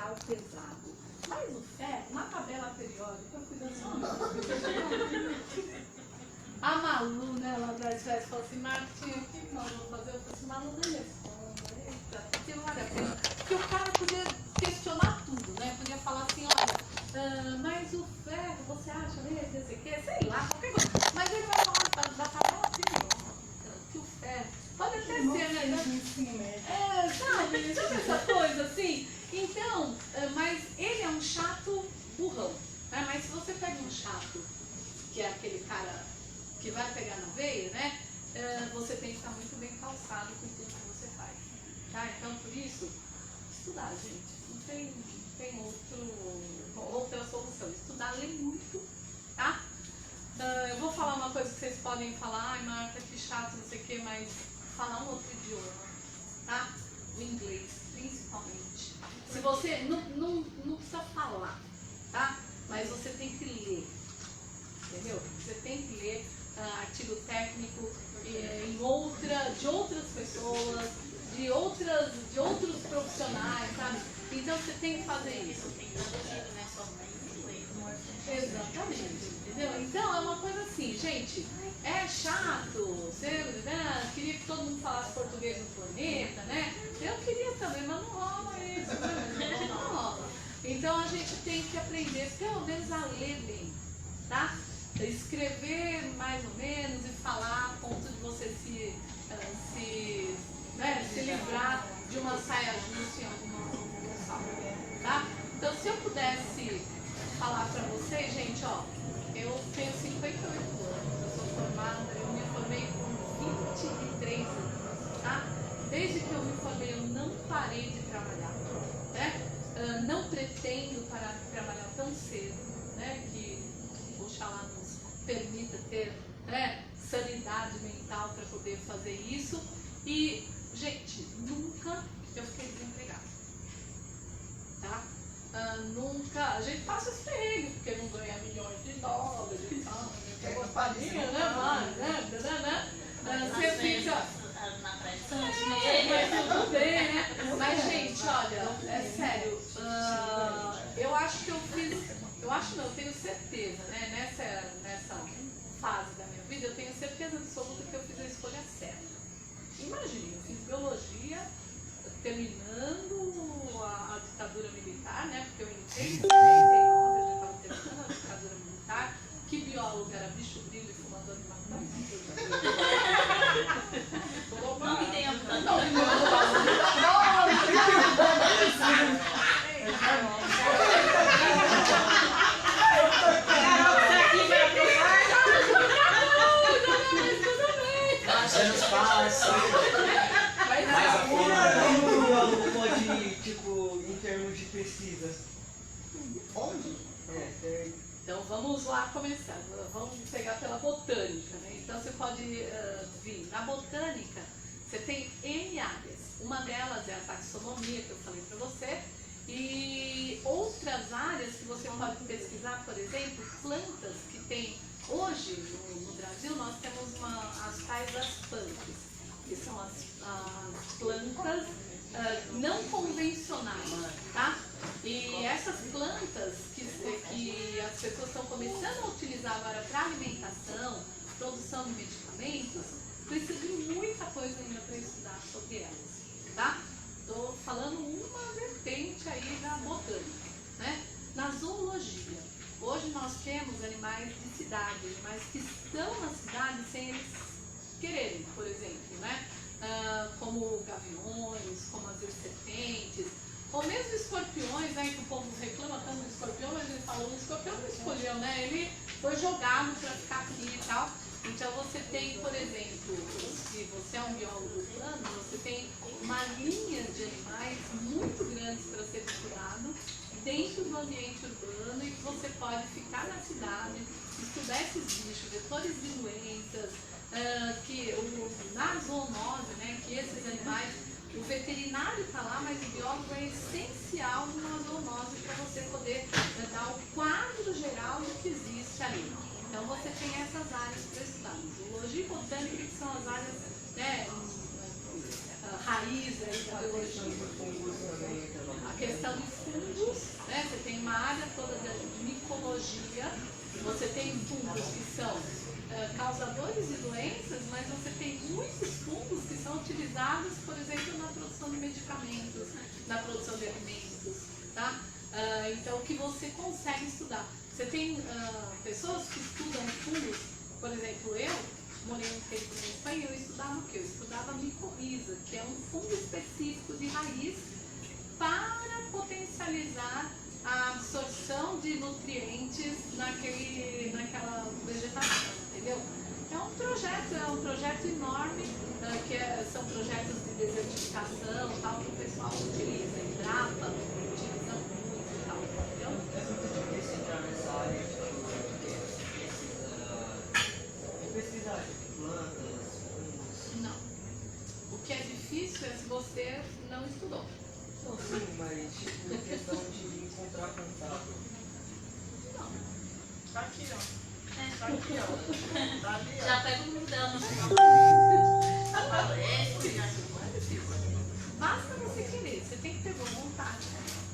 metal pesado. Mas o ferro, uma tabela periódica, eu fui dançando. A Malu, né, lá da Esfera, falou assim, Martinho, o que nós vamos fazer? Eu falei assim, Malu, nem responda, eita, porque não vale a pena. Porque o cara podia questionar tudo, né? Podia falar assim, olha, mas o ferro, você acha mesmo, não sei o quê, sei lá, qualquer coisa. Mas ele vai falar da tabela periódica, que o ferro, pode até ser, né? Sabe, sabe essa coisa assim? Então, mas ele é um chato burrão, né? Mas se você pega um chato, que é aquele cara que vai pegar na veia, né? Você tem que estar muito bem calçado com tudo que você faz, tá? Então, por isso, estudar, gente. Não tem outra solução. Estudar, ler muito, tá? Eu vou falar uma coisa que vocês podem falar, ai, Marta, que chato, não sei o quê, mas falar um outro idioma, tá? O inglês, principalmente. Se você não precisa falar, tá? Mas você tem que ler, entendeu? Você tem que ler artigo técnico de outras pessoas, de outros profissionais, sabe? Então você tem que fazer isso. Tem traduzido, né? Só em inglês, não é? Exatamente, entendeu? Então é uma coisa assim, gente, é chato, você, né, queria que todo mundo falasse português no planeta, né? Eu queria também, mas não rola isso, né? Não rola. Então a gente tem que aprender pelo menos a ler bem, tá? Escrever mais ou menos e falar a ponto de você se livrar de uma saia justa em algum salto, tá? Então se eu pudesse falar pra vocês, gente, ó, eu tenho 58 anos, eu sou formada, eu me formei com 23 anos, tá? Desde que eu me formei eu não parei de trabalhar, né? Não pretendo parar de trabalhar tão cedo, né? Que Oxalá nos permita ter, né, sanidade mental para poder fazer isso. E, gente, nunca eu fiquei desempregada, tá? Nunca, a gente passa os perrengues, porque não ganha milhões de dólares e tal, que é gostadinha, né? Você fica... Na praia de mas tudo bem, né? Mas, gente, olha, é sério, eu acho que eu fiz... Eu acho não, eu tenho certeza, né? Nessa fase da minha vida, eu tenho certeza absoluta que eu fiz a escolha certa. Imagine, eu fiz biologia, terminando a ditadura militar, né? Porque eu entrei em 69, eu já estava terminando a ditadura militar. Que biólogo era bicho brilho e fumador de maconha? Não que tenha tanto. Como o aluno pode, tipo, em termos de pesquisa? Onde? Então vamos lá começar. Vamos pegar pela botânica, né? Então você pode vir. Na botânica, você tem N áreas. Uma delas é a taxonomia, que eu falei para você. E outras áreas que você pode pesquisar, por exemplo, plantas que tem. Hoje, no Brasil, nós temos as tais das plantas, que são as plantas não convencionais, tá? E essas plantas que as pessoas estão começando a utilizar agora para alimentação, produção de medicamentos, precisa de muita coisa ainda para estudar sobre elas, tá? Estou falando uma vertente aí da botânica, né? Na zoologia, hoje nós temos animais de cidade, animais que estão na cidade sem eles quererem, por exemplo, né? Como gaviões, como as serpentes, ou mesmo escorpiões, né? Que o povo reclama tanto do escorpião, mas ele fala, o escorpião não escolheu, né? Ele foi jogado para ficar aqui e tal. Então você tem, por exemplo, se você é um biólogo urbano, você tem uma linha de animais muito grandes para ser estudado dentro do ambiente urbano e que você pode ficar na cidade, estudar esses bichos, vetores de doenças, na zoonose, né, que esses animais, o veterinário está lá, mas o biólogo é essencial numa zoonose para você poder dar o quadro geral do que existe ali. Então você tem essas áreas para estudar. Zoologia e botânica, que são as áreas, né, raiz aí da biologia. A questão de fungos né? Você tem uma área toda de micologia, você tem fungos que são causadores de doenças, mas você tem muitos fungos que são utilizados, por exemplo, na produção de medicamentos, na produção de alimentos, tá? Então, que você consegue estudar. Você tem pessoas que estudam fungos, por exemplo, eu morei um tempo na Espanha, eu estudava o quê? Eu estudava micorriza, que é um fungo específico de raiz para potencializar a absorção de nutrientes naquela vegetação, entendeu? É um projeto enorme, são projetos de desertificação, tal, que o pessoal utiliza, hidrata, utiliza muito e tal, entendeu? É muito difícil entrar nessa área, de pesquisar plantas, fungos. Não. O que é difícil é se você não estudou. Não, sim, mas tipo, em questão de encontrar contato. Não. Tá aqui, ó. Tá aqui, ó. Tá ali, ó. Já pega o número dela no final. A palestra, Não é difícil. Basta você querer, você tem que ter boa vontade,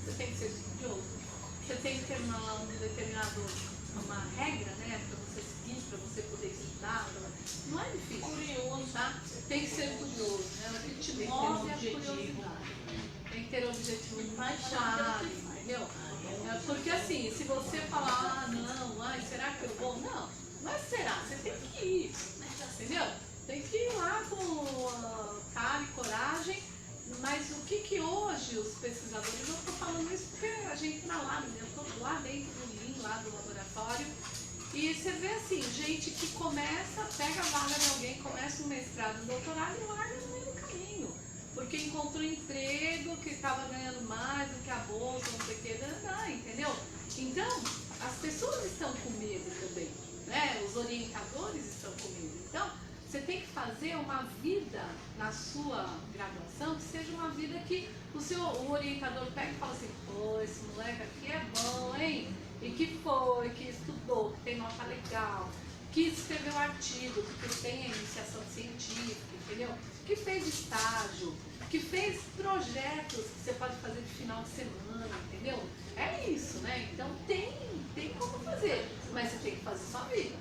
você tem que ser estudioso, você tem que ter uma regra, né, para você seguir, para você poder estudar. Não é difícil. curioso. Tá? Tem que ser curioso, né? O que te move é a curiosidade. Tem que ter objetivo muito claro, entendeu? Porque assim, se você falar, não, será que eu vou? Não é será, você tem que ir, entendeu? Tem que ir lá com cara e coragem, mas o que hoje os pesquisadores, eu estou falando isso porque a gente está lá, eu estou lá dentro do LIM, lá do laboratório, e você vê assim, gente que começa, pega a vaga de alguém, começa um mestrado, um doutorado e larga no meio do caminho. Porque encontrou emprego que estava ganhando mais do que a bolsa, não sei o que, entendeu? Então, as pessoas estão com medo também, né? Os orientadores estão com medo. Então, você tem que fazer uma vida na sua graduação que seja uma vida que o orientador pega e fala assim, pô, esse moleque aqui é bom, hein? E que estudou, que tem nota legal, que escreveu artigo, que tem a iniciação científica, entendeu? Que fez estágio, que fez projetos que você pode fazer de final de semana, entendeu? É isso, né? Então tem como fazer, mas você tem que fazer sua vida,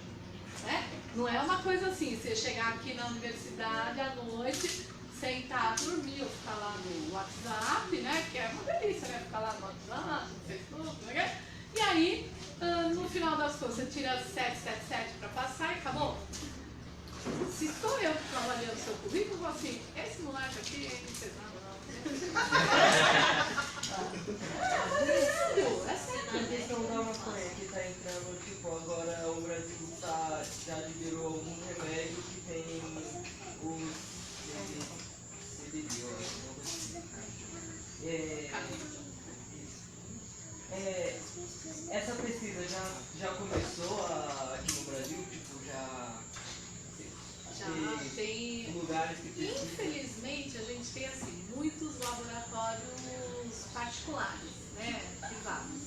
né? Não é uma coisa assim, você chegar aqui na universidade à noite, sentar, dormir ou ficar lá no WhatsApp, né? Que é uma delícia, né? Ficar lá no WhatsApp, no Facebook, né? E aí, no final das contas, você tira 777 para passar e acabou. Se sou eu que estou avaliando o seu currículo, eu vou assim, esse moleque aqui não fez nada, não. É sério. A questão da maconha que está entrando, tipo, agora o Brasil já liberou algum remédio que tem os CBD, eu acho. Essa pesquisa já começou aqui no Brasil, tipo, já tem lugares que pesquisam? Infelizmente, a gente tem assim, muitos laboratórios particulares, né, privados,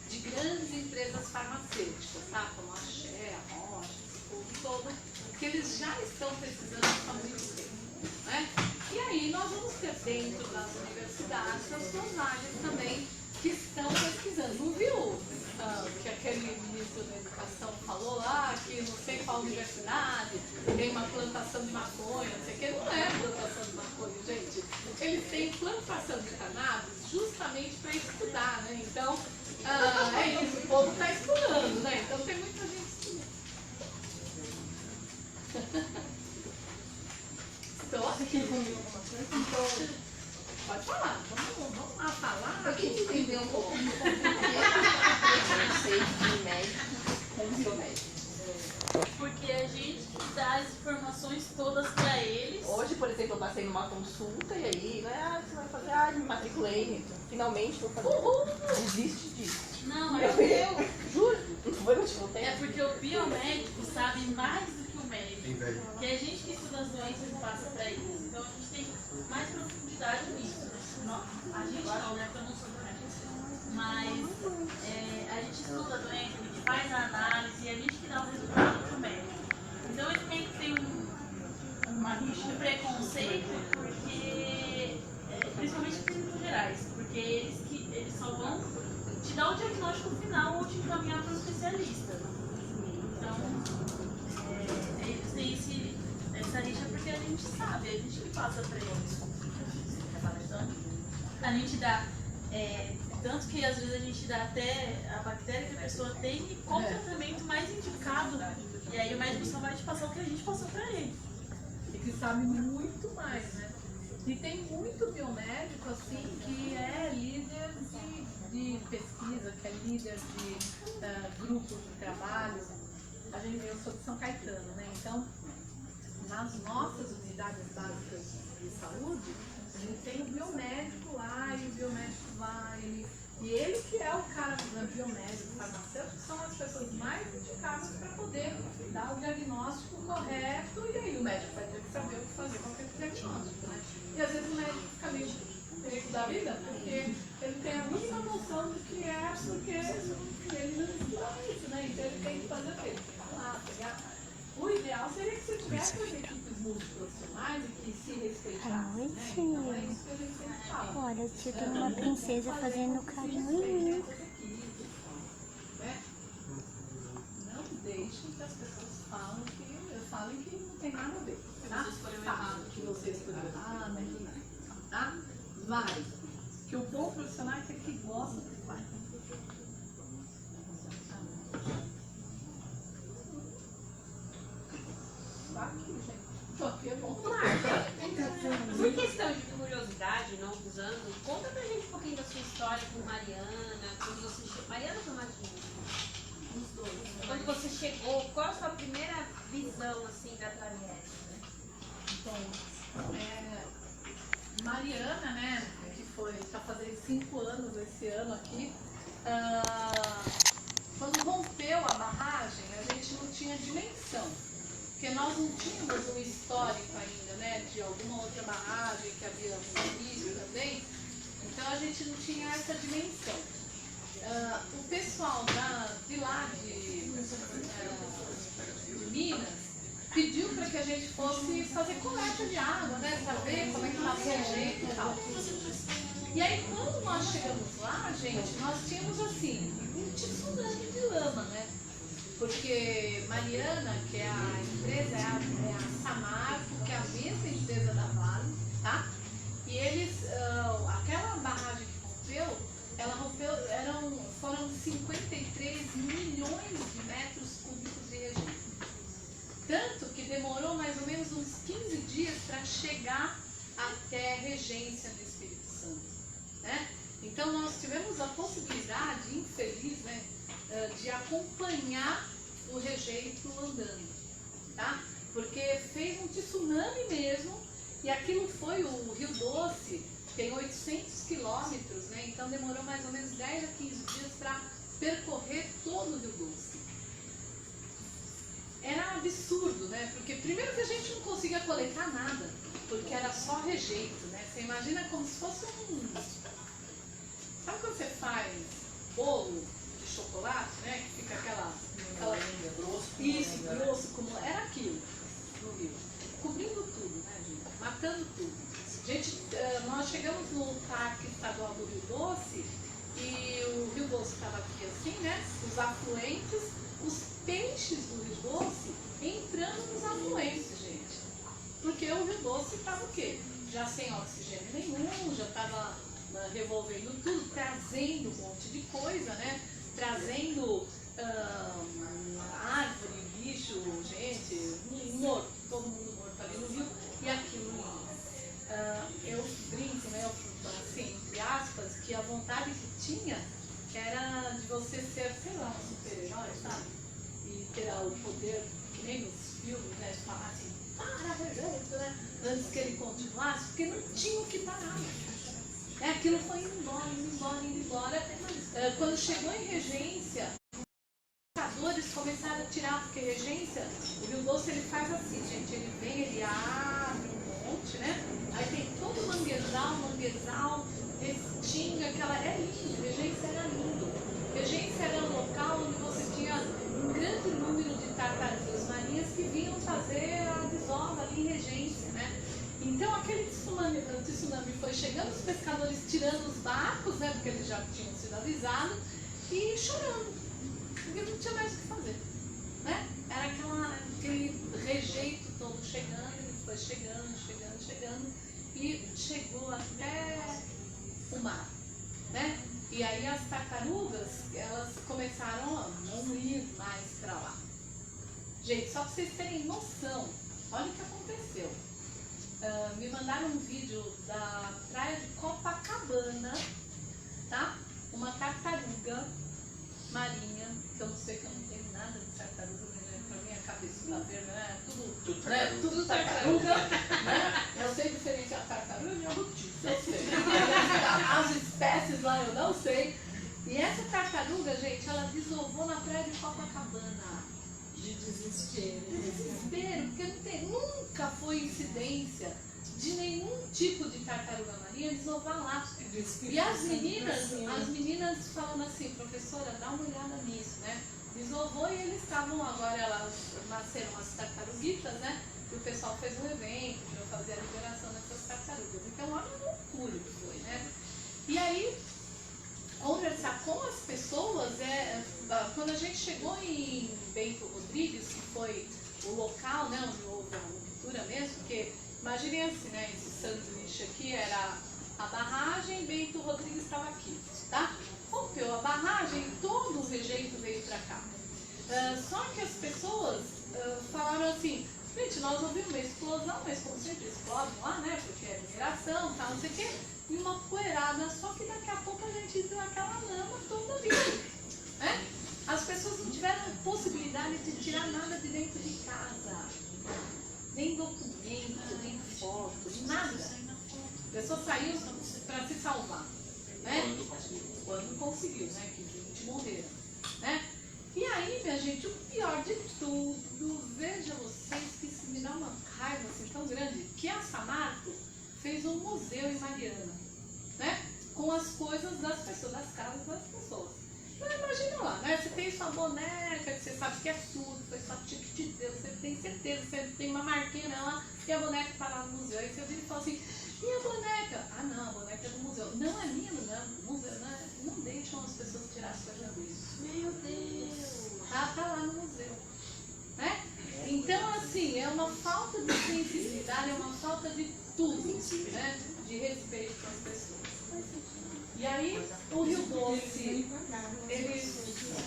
de grandes empresas farmacêuticas, tá? Como a Shea, a Roche, esse povo todo, que eles já estão pesquisando há muito tempo, né? E aí nós vamos ter dentro das universidades as suas áreas também que estão pesquisando. Não viu que aquele ministro da Educação falou lá que não sei qual universidade tem uma plantação de maconha, não sei o que. Não é plantação de maconha, gente. Eles têm plantação de cannabis justamente para estudar, né? Então, é isso, o povo está estudando, né? Então tem muita gente estudando. Pode falar, vamos lá falar. Eu queria entender um pouco do conceito de médico com biomédico. Porque a gente dá as informações todas para eles. Hoje, por exemplo, eu passei numa consulta e aí, né, você vai fazer, me matriculei, então, finalmente vou fazer. Desiste disso. Não, Eu juro, não foi no último tempo. é porque o biomédico sabe mais do que o médico. Porque a gente que estuda as doenças e passa para eles. Então a gente tem mais profundidade nisso. A gente não, né? Porque eu não sou médico. Mas a gente estuda a doença, a gente faz a análise e a gente que dá o resultado para o médico. Então eles meio que tem um preconceito, porque, principalmente em clínicos gerais, porque eles só vão te dar encaminhar para o especialista. Então, eles têm essa rixa porque a gente sabe, a gente que passa para eles. Então, a gente dá, tanto que às vezes a gente dá até a bactéria que a pessoa tem e qual o tratamento mais indicado. E aí o médico só vai te passar o que a gente passou para ele. E que sabe muito mais, né? E tem muito biomédico, assim, que é líder de pesquisa, que é líder de grupos de trabalho. Eu sou de São Caetano, né? Então, nas nossas unidades básicas de saúde, a gente tem o biomédico lá, e o biomédico vai, e ele que é o cara biomédico, farmacêutico, são as pessoas mais indicadas para poder dar o diagnóstico correto, e aí o médico vai ter que saber o que fazer com aquele diagnóstico, né? E às vezes o médico fica meio perigo da vida, porque ele tem a mínima noção do que é, porque ele não estuda isso, né? Então ele tem que fazer o quê? Ficar lá, pegar. O ideal seria que você tivesse as equipes multiprofissionais e que se respeitassem, né? Então é isso que a gente sempre fala. Olha, tio, tem uma princesa fazendo carinho em mim. Não deixem que as pessoas falem que não tem nada a ver. Tá? Que você escolheu errado, tá? Vai. Que o bom profissional é aquele que gosta do que faz. Aqui, gente. Tô aqui, é bom. Por questão de curiosidade, não usando, conta pra gente um pouquinho da sua história com Mariana, quando você chegou. Mariana ou Martinha? Os dois. Quando você chegou, qual a sua primeira visão assim da Clariette? Bom, Mariana, né, que tá fazendo 5 anos esse ano aqui, quando rompeu a barragem, a gente não tinha dimensão. Porque nós não tínhamos um histórico ainda, né, de alguma outra barragem que havia início também, então a gente não tinha essa dimensão. O pessoal de lá de Minas pediu para que a gente fosse fazer coleta de água, né, saber como é que estava o rejeito e tal. E aí quando nós chegamos lá, gente, nós tínhamos assim, um tsunami de lama, né? Porque Mariana, que é a empresa, é a Samarco, que é a mesma empresa da Vale, tá? E eles, aquela barragem que rompeu, foram 53 milhões de metros cúbicos de rejeito. Tanto que demorou mais ou menos uns 15 dias para chegar até a regência do Espírito Santo, né? Então nós tivemos a possibilidade, infeliz, né, de acompanhar o rejeito andando, tá? Porque fez um tsunami mesmo, e aquilo foi o Rio Doce, tem 800 quilômetros, né? Então demorou mais ou menos 10 a 15 dias para percorrer todo o Rio Doce. Era absurdo, né? Porque primeiro que a gente não conseguia coletar nada, porque era só rejeito, né? Você imagina como se fosse Sabe quando você faz bolo de chocolate, né? Que fica aquela grosso, como era aquilo no rio. Cobrindo tudo, né, gente? Matando tudo. Gente, nós chegamos no Parque Estadual do Rio Doce e o Rio Doce estava aqui assim, né? Os afluentes, os peixes do Rio Doce entrando nos afluentes, gente. Porque o Rio Doce estava o quê? Já sem oxigênio nenhum, já estava revolvendo tudo, trazendo um monte de coisa, né? Trazendo árvore, bicho, gente, morto, todo mundo morto ali no rio, e aquilo eu brinco, né, assim, entre aspas, que a vontade que tinha era de você ser, sei lá, um super-herói, sabe? E ter o poder, que nem nos filmes, né, de falar assim, para, né? Antes que ele continuasse, porque não tinha o que parar. Aquilo foi indo embora. Quando chegou em Regência, os pescadores começaram a tirar, porque Regência, o Rio Doce, ele faz assim, gente, ele vem, ele abre um monte, né? Aí tem todo o manguezal, restinga, é lindo, Regência era lindo. Regência era um local onde você tinha um grande número de tartarugas marinhas que vinham fazer a desova ali em Regência, né? Então aquele tsunami foi chegando, os pescadores tirando os barcos, né, porque eles já tinham sido avisados, e chorando. porque não tinha mais o que fazer, né? Era aquele rejeito todo chegando, ele foi chegando e chegou até o mar, né? E aí as tartarugas, elas começaram a não ir mais para lá. Gente, só para vocês terem noção, olha o que aconteceu. Me mandaram um vídeo da praia de Copacabana, tá? Uma tartaruga marinha, que eu não sei, que eu não tenho nada de tartaruga, né? Pra mim a cabeça da verde, né? Tudo tartaruga, né? Eu sei diferenciar tartaruga e jabuti, eu sei. As espécies lá eu não sei. E essa tartaruga, gente, ela desovou na praia de Copacabana. De desespero. Desespero, porque nunca foi incidência de nenhum tipo de tartaruga marinha desovar lá. E as meninas falando assim, professora, dá uma olhada nisso, né? Desovou e eles estavam, agora elas nasceram as tartaruguitas, né? E o pessoal fez um evento para fazer a liberação dessas tartarugas. Então, olha a loucura que foi, né? E aí, conversar com as pessoas, quando a gente chegou em Bento Rodrigues, que foi o local, né, onde houve a ruptura mesmo, porque imaginem assim, né, esse sanduíche aqui era a barragem, Bento Rodrigues estava aqui, tá? Rompeu a barragem, todo o rejeito veio para cá. Só que as pessoas falaram assim, gente, nós ouvimos uma explosão, mas como sempre explodem lá, né, porque é mineração, tal, não sei o quê, e uma poeirada, só que daqui a pouco a gente viu aquela lama toda ali, né? As pessoas não tiveram possibilidade de tirar nada de dentro de casa, nem documento, nem foto, nada. A pessoa saiu para se salvar, né? Quando conseguiu, né? Que 20 morreram, né? E aí, minha gente, o pior de tudo, veja vocês que isso me dá uma raiva assim tão grande, que a Samarco fez um museu em Mariana, né? Com as coisas das pessoas, das casas das pessoas. Então imagina lá, né? Você tem sua boneca, que você sabe que é sua, que foi só tipo de Deus, você tem certeza, você tem uma marquinha nela e a boneca está lá no museu. Aí você vira e fala assim, e a boneca? Ah não, a boneca é do museu. Não é minha, não é do museu, né? Não deixam as pessoas tirar as coisas disso. Meu Deus! Tá lá no museu, né? Então assim, é uma falta de sensibilidade, é uma falta de tudo, né? De respeito com as pessoas. E aí, o Rio Doce,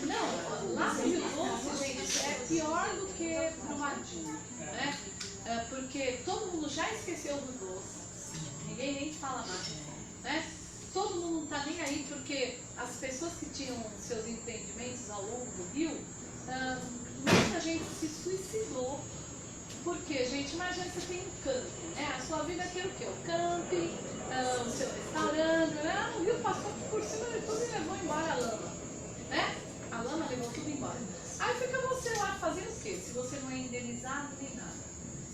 não, lá no Rio Doce, gente, é pior do que Brumadinho, né? Porque todo mundo já esqueceu do Rio Doce, ninguém nem fala mais, né? Todo mundo não está nem aí, porque as pessoas que tinham seus empreendimentos ao longo do rio, muita gente se suicidou. Porque, gente, imagina que você tem um camping, né? A sua vida aqui é o quê? O camping, o seu restaurante, né? O rio passou por cima de tudo e levou embora a lama, né? A lama levou tudo embora. Aí fica você lá fazendo o quê? Se você não é indenizado nem nada.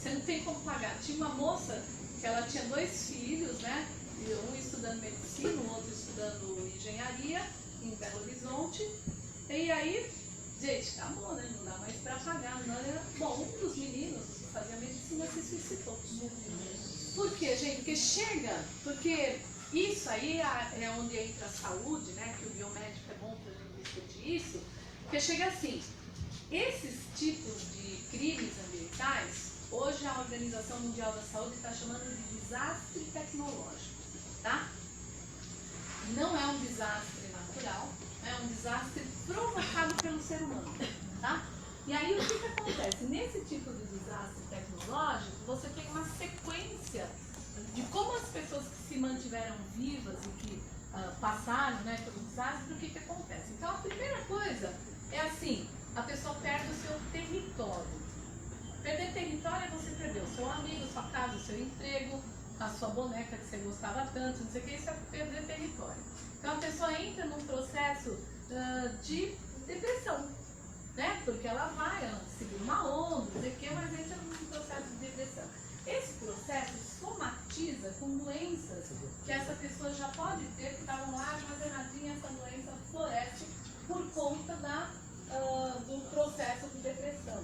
Você não tem como pagar. Tinha uma moça que ela tinha 2 filhos, né? Um estudando medicina, o outro estudando engenharia em Belo Horizonte. E aí, gente, acabou, né? Não dá mais para pagar. Não era... Bom, um dos meninos que fazia medicina se suicidou. Por quê, gente? Porque chega, porque isso aí é onde entra a saúde, né? Que o biomédico é bom para a gente discutir isso. Porque chega assim, esses tipos de crimes ambientais, hoje a Organização Mundial da Saúde está chamando de desastre tecnológico, tá? Não é um desastre natural, é um desastre provocado pelo ser humano, tá? E aí o que acontece? Nesse tipo de desastre tecnológico, você tem uma sequência de como as pessoas que se mantiveram vivas e que passaram, né, pelo desastre, o que acontece? Então a primeira coisa é assim, a pessoa perde o seu território. Perder território é você perder o seu amigo, sua casa, o seu emprego, a sua boneca que você gostava tanto, não sei o que, isso é perder território. Então a pessoa entra num processo de depressão, né? Porque ela segura uma onda, não sei o que, mas entra num processo de depressão. Esse processo somatiza com doenças que essa pessoa já pode ter, que estavam lá armazenadinhas, essa doença floresce por conta do processo de depressão,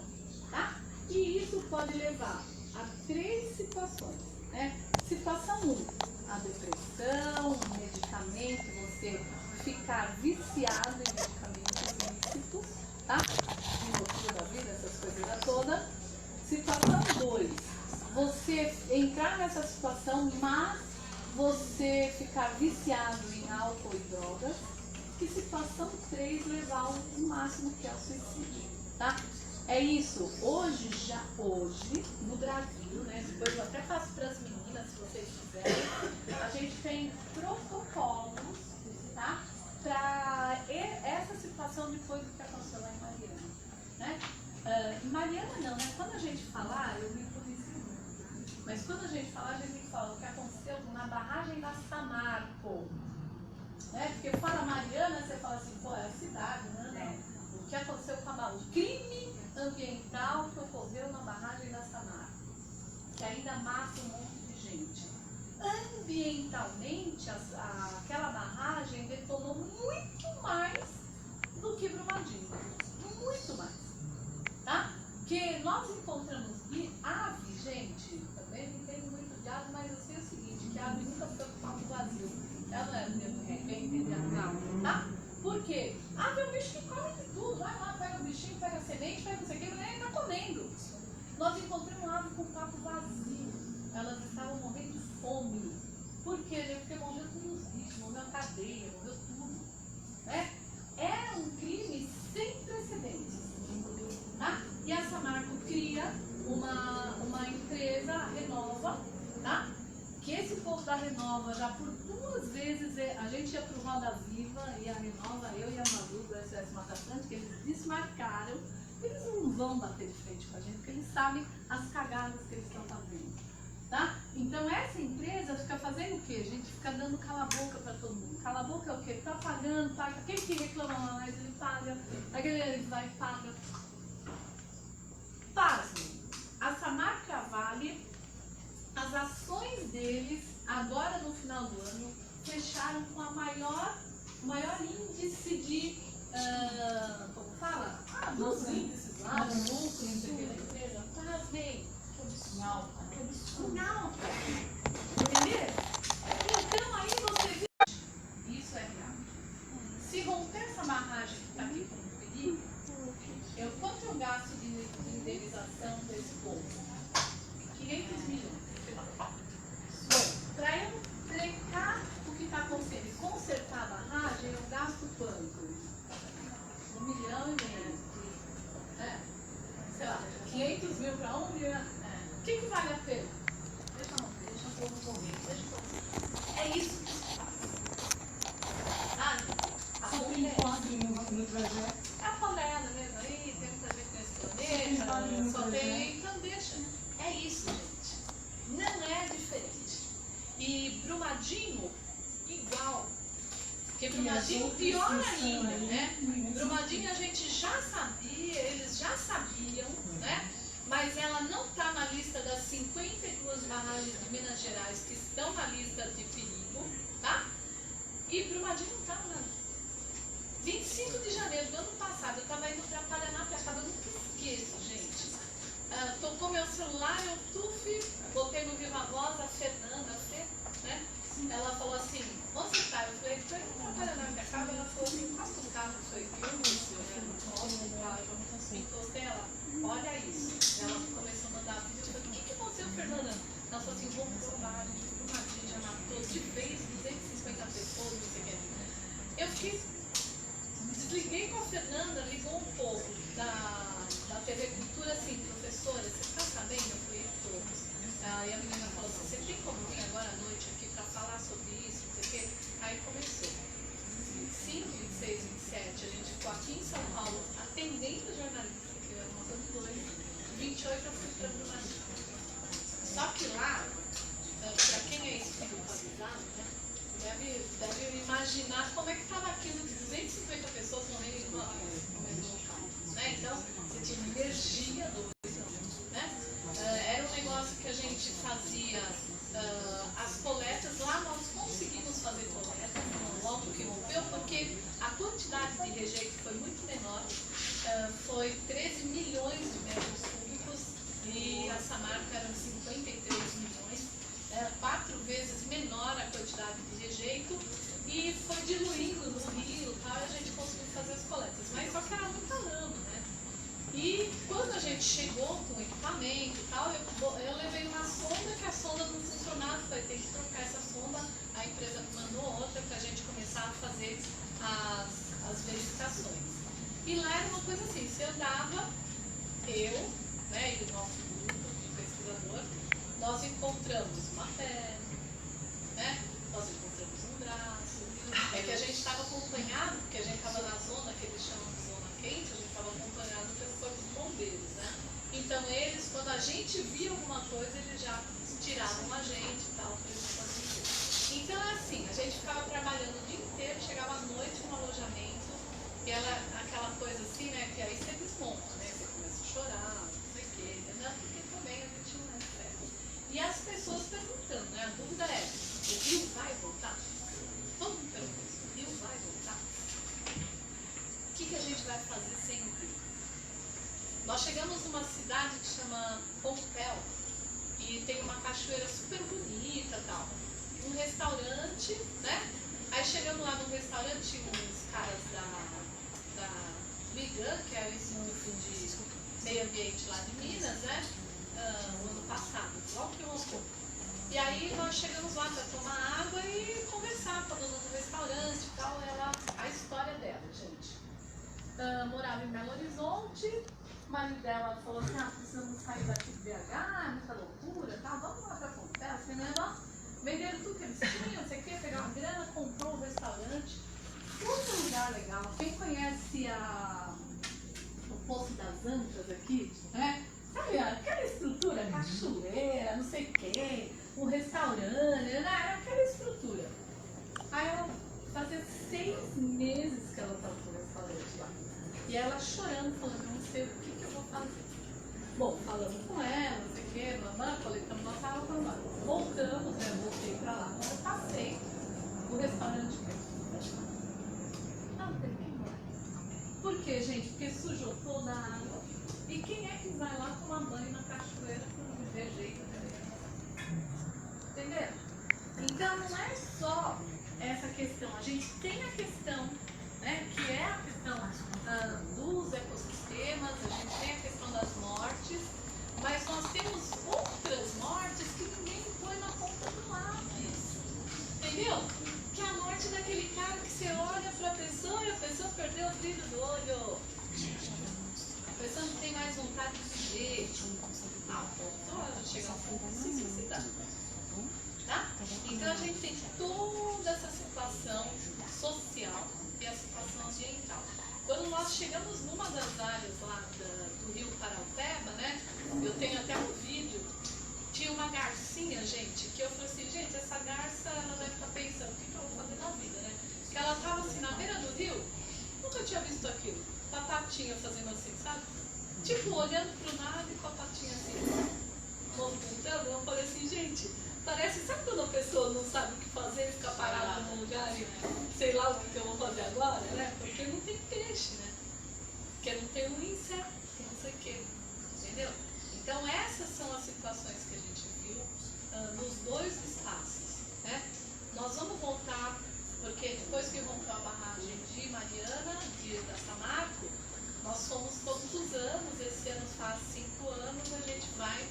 tá? E isso pode levar a 3 situações, né? Situação 1, a depressão, o medicamento, você ficar viciado em medicamentos ilícitos, tá? Filosofia da vida, essas coisas todas. Situação 2, você entrar nessa situação, mas você ficar viciado em álcool e drogas. E situação 3, levar ao máximo que é o suicídio, tá? É isso. Hoje, no Brasil, né? Depois eu até passo para as meninas, se vocês quiserem, a gente tem protocolos, tá? Para essa situação depois do que aconteceu lá em Mariana, né? Em Mariana não, né? Quando a gente falar, eu me polícia muito. Mas quando a gente falar, a gente tem que falar o que aconteceu na barragem da Samarco. Né? Porque fala Mariana, você fala assim, pô, é a cidade, né? Não. O que aconteceu com o crime ambiental que ocorreu na barragem da Samarco, que ainda mata um monte de gente. Ambientalmente, aquela barragem detonou muito mais do que Brumadinho. Muito mais. Tá? Porque nós encontramos ave, gente, também não entendo muito de ave, mas eu sei o seguinte, que a ave nunca fica com o papo vazio. Ela não é vegetariana, tá? Por quê? Ave é um bicho que come de tudo. Vai lá, pega o bichinho, pega a semente, pega não sei o que, e tá comendo. Nós encontramos ave com o papo vazio. Elas estavam morrendo de fome. Por quê? Porque morreu todos os bichos, morreu a cadeia, morreu tudo. Né? É um crime sem precedentes. Tá? E a Samarco cria uma empresa, a Renova, tá? Que esse povo da Renova já por 2 vezes, a gente ia pro Roda Viva e a Renova, eu e a Malu do SOS Mata Atlântica, eles desmarcaram, eles não vão bater de frente com a gente, porque eles sabem as cagadas que eles estão fazendo, tá? Então essa empresa fica fazendo o quê? A gente fica dando cala-boca para todo mundo. Cala-boca é o quê? Tá pagando, paga. Quem que reclama mais, ele paga. Aquele ele vai e paga. Pasme, a Samarco e a Vale, as ações deles, agora no final do ano, fecharam com o maior índice de, como fala? Dos índices lá, do lucro, não sei o que da empresa. Parabéns. Não. Entendeu? Então aí você vê, isso é real. Se romper essa barragem que está aqui como perigo, quanto eu gasto de indenização desse povo? 500 milhões. Bom, para eu trecar o que está acontecendo e consertar a barragem, eu gasto quanto? 1,5 milhão. Sei lá, 500 mil para 1 milhão. O que vale a pena? Deixa o povo morrer. É isso que se faz. É a palestra mesmo aí, tem muita gente nesse planeta, só tem. Então deixa. É isso, gente. Não é diferente. E Brumadinho, igual. Porque Brumadinho, pior ainda, né? Brumadinho a gente já sabia, eles já sabiam, né? Mas ela não está na lista das 52 barragens de Minas Gerais que estão na lista de perigo, tá? E Brumadinho não está na 25 de janeiro do ano passado, eu estava indo para Paraná, eu nunca esqueço, gente. Tocou meu celular, eu botei no Viva Voz, a Fernanda, né? Ela falou assim, onde você tá? Eu falei, tô indo pra Paraná, minha casa. Ela falou assim, passa um carro, foi eu, encostei ela, olha isso. Ela começou a mandar vídeo, eu falei, o que aconteceu, Fernanda? Ela falou assim, vou provar, a gente viu uma gente, já matou de vez 250 pessoas, não sei o que. Eu desliguei com a Fernanda, ligou um pouco da TV Cultura, assim, professora, você está sabendo? Eu falei, todos. E a menina falou assim, você tem como vir agora à noite aqui para falar sobre isso? Porque aí começou. 25, 26, 27, a gente ficou aqui em São Paulo atendendo jornalistas, que era uma coisa doida. 28 eu fui para Brumadinho. Só que lá, para quem é espiritualizado, né? Deve imaginar como é que estava aquilo de 250 pessoas morrendo em uma local, né? Então, você tinha uma energia doida, né? Era um negócio que a gente fazia as coletas, lá nós conseguimos fazer coletas, logo que rompeu, porque a quantidade de rejeito foi muito menor, foi 13 milhões de metros cúbicos e a Samarco eram 53 milhões. 4 vezes menor a quantidade de rejeito e foi diluindo no rio, tá? as verificações. E lá era uma coisa assim, você andava, eu, né, e o nosso grupo de pesquisador, nós encontramos uma perna, né, nós encontramos um braço, é que a gente estava acompanhado, porque a gente estava na zona que eles chamam de zona quente, a gente estava acompanhado pelos corpos de bombeiros, né? Então eles, quando a gente via alguma coisa, eles já tiravam a gente e tal, para eles fazerem. Então é assim, a gente ficava trabalhando o dia inteiro, chegava à noite no alojamento, e ela, aquela coisa assim, né, que aí você desmonta, né, você começa a chorar, não sei o quê, né, porque também a gente não é sério. E as pessoas perguntando, né, a dúvida é, o rio vai voltar? Vamos perguntar isso, o rio vai voltar? O que a gente vai fazer sem o rio? Nós chegamos numa cidade que chama Pompéu, e tem uma cachoeira super bonita e tal. Um restaurante, né? Aí chegamos lá no restaurante, tinha uns caras da IGAN, que é o Instituto de Meio Ambiente lá de Minas, né? O ano passado, logo que eu ocorro. E aí nós chegamos lá para tomar água e conversar com a dona do restaurante e tal. Ela, a história dela, gente. Morava em Belo Horizonte, o marido dela falou assim, precisamos sair daqui de BH, muita loucura, tá? Vamos lá para Pompéu, venderam tudo que eles tinham, não sei o que, pegaram a grana, comprou um restaurante. Outro lugar legal, quem conhece o Poço das Antas aqui, né? Sabe aquela estrutura, cachoeira, não sei o que, um restaurante, né? Era aquela estrutura. Aí ela fazia 6 meses que ela estava no restaurante lá. E ela chorando, falando, não sei o que eu vou fazer. Bom, falamos com ela, não sei o que, mamãe, coletamos nossa água, mamãe. Voltamos, né? Voltei pra lá. Quando eu passei, o restaurante fechado. Não tem quem vai. Por quê, gente? Porque sujou toda a água. E quem é que vai lá tomar banho na cachoeira por viver jeito? Entendeu? Então não é só essa questão. A gente tem a questão, né? Que é a questão dos ecossistemas, a gente tem a questão das mortes, mas nós temos outras mortes que ninguém põe na ponta do lápis. Entendeu? Que é a morte daquele cara que você olha para a pessoa e a pessoa perdeu o brilho do olho. A pessoa não tem mais vontade de viver. Pode chegar a um ponto de se suicidar. Tá? Então a gente tem toda essa situação social e a situação ambiental. Quando nós chegamos numa das áreas lá do rio Paraupeba, né? Eu tenho até um vídeo, tinha uma garcinha, gente, que eu falei assim, gente, essa garça, ela deve estar pensando, o que eu vou fazer na vida, né? Que ela estava assim, na beira do rio, nunca tinha visto aquilo, com a patinha fazendo assim, sabe? Tipo, olhando pro nada e com a patinha assim, movimentando, eu falei assim, gente, parece, sabe quando a pessoa não sabe o que fazer, fica parada num lugar e sei lá o que eu vou fazer agora, né? Porque não tem peixe, né? Porque não tem um inseto, não sei o quê, entendeu? Então essas são as situações que a gente viu nos dois espaços, né? Nós vamos voltar, porque depois que voltou a barragem de Mariana, da Samarco, nós fomos todos os anos, esse ano faz 5 anos, a gente vai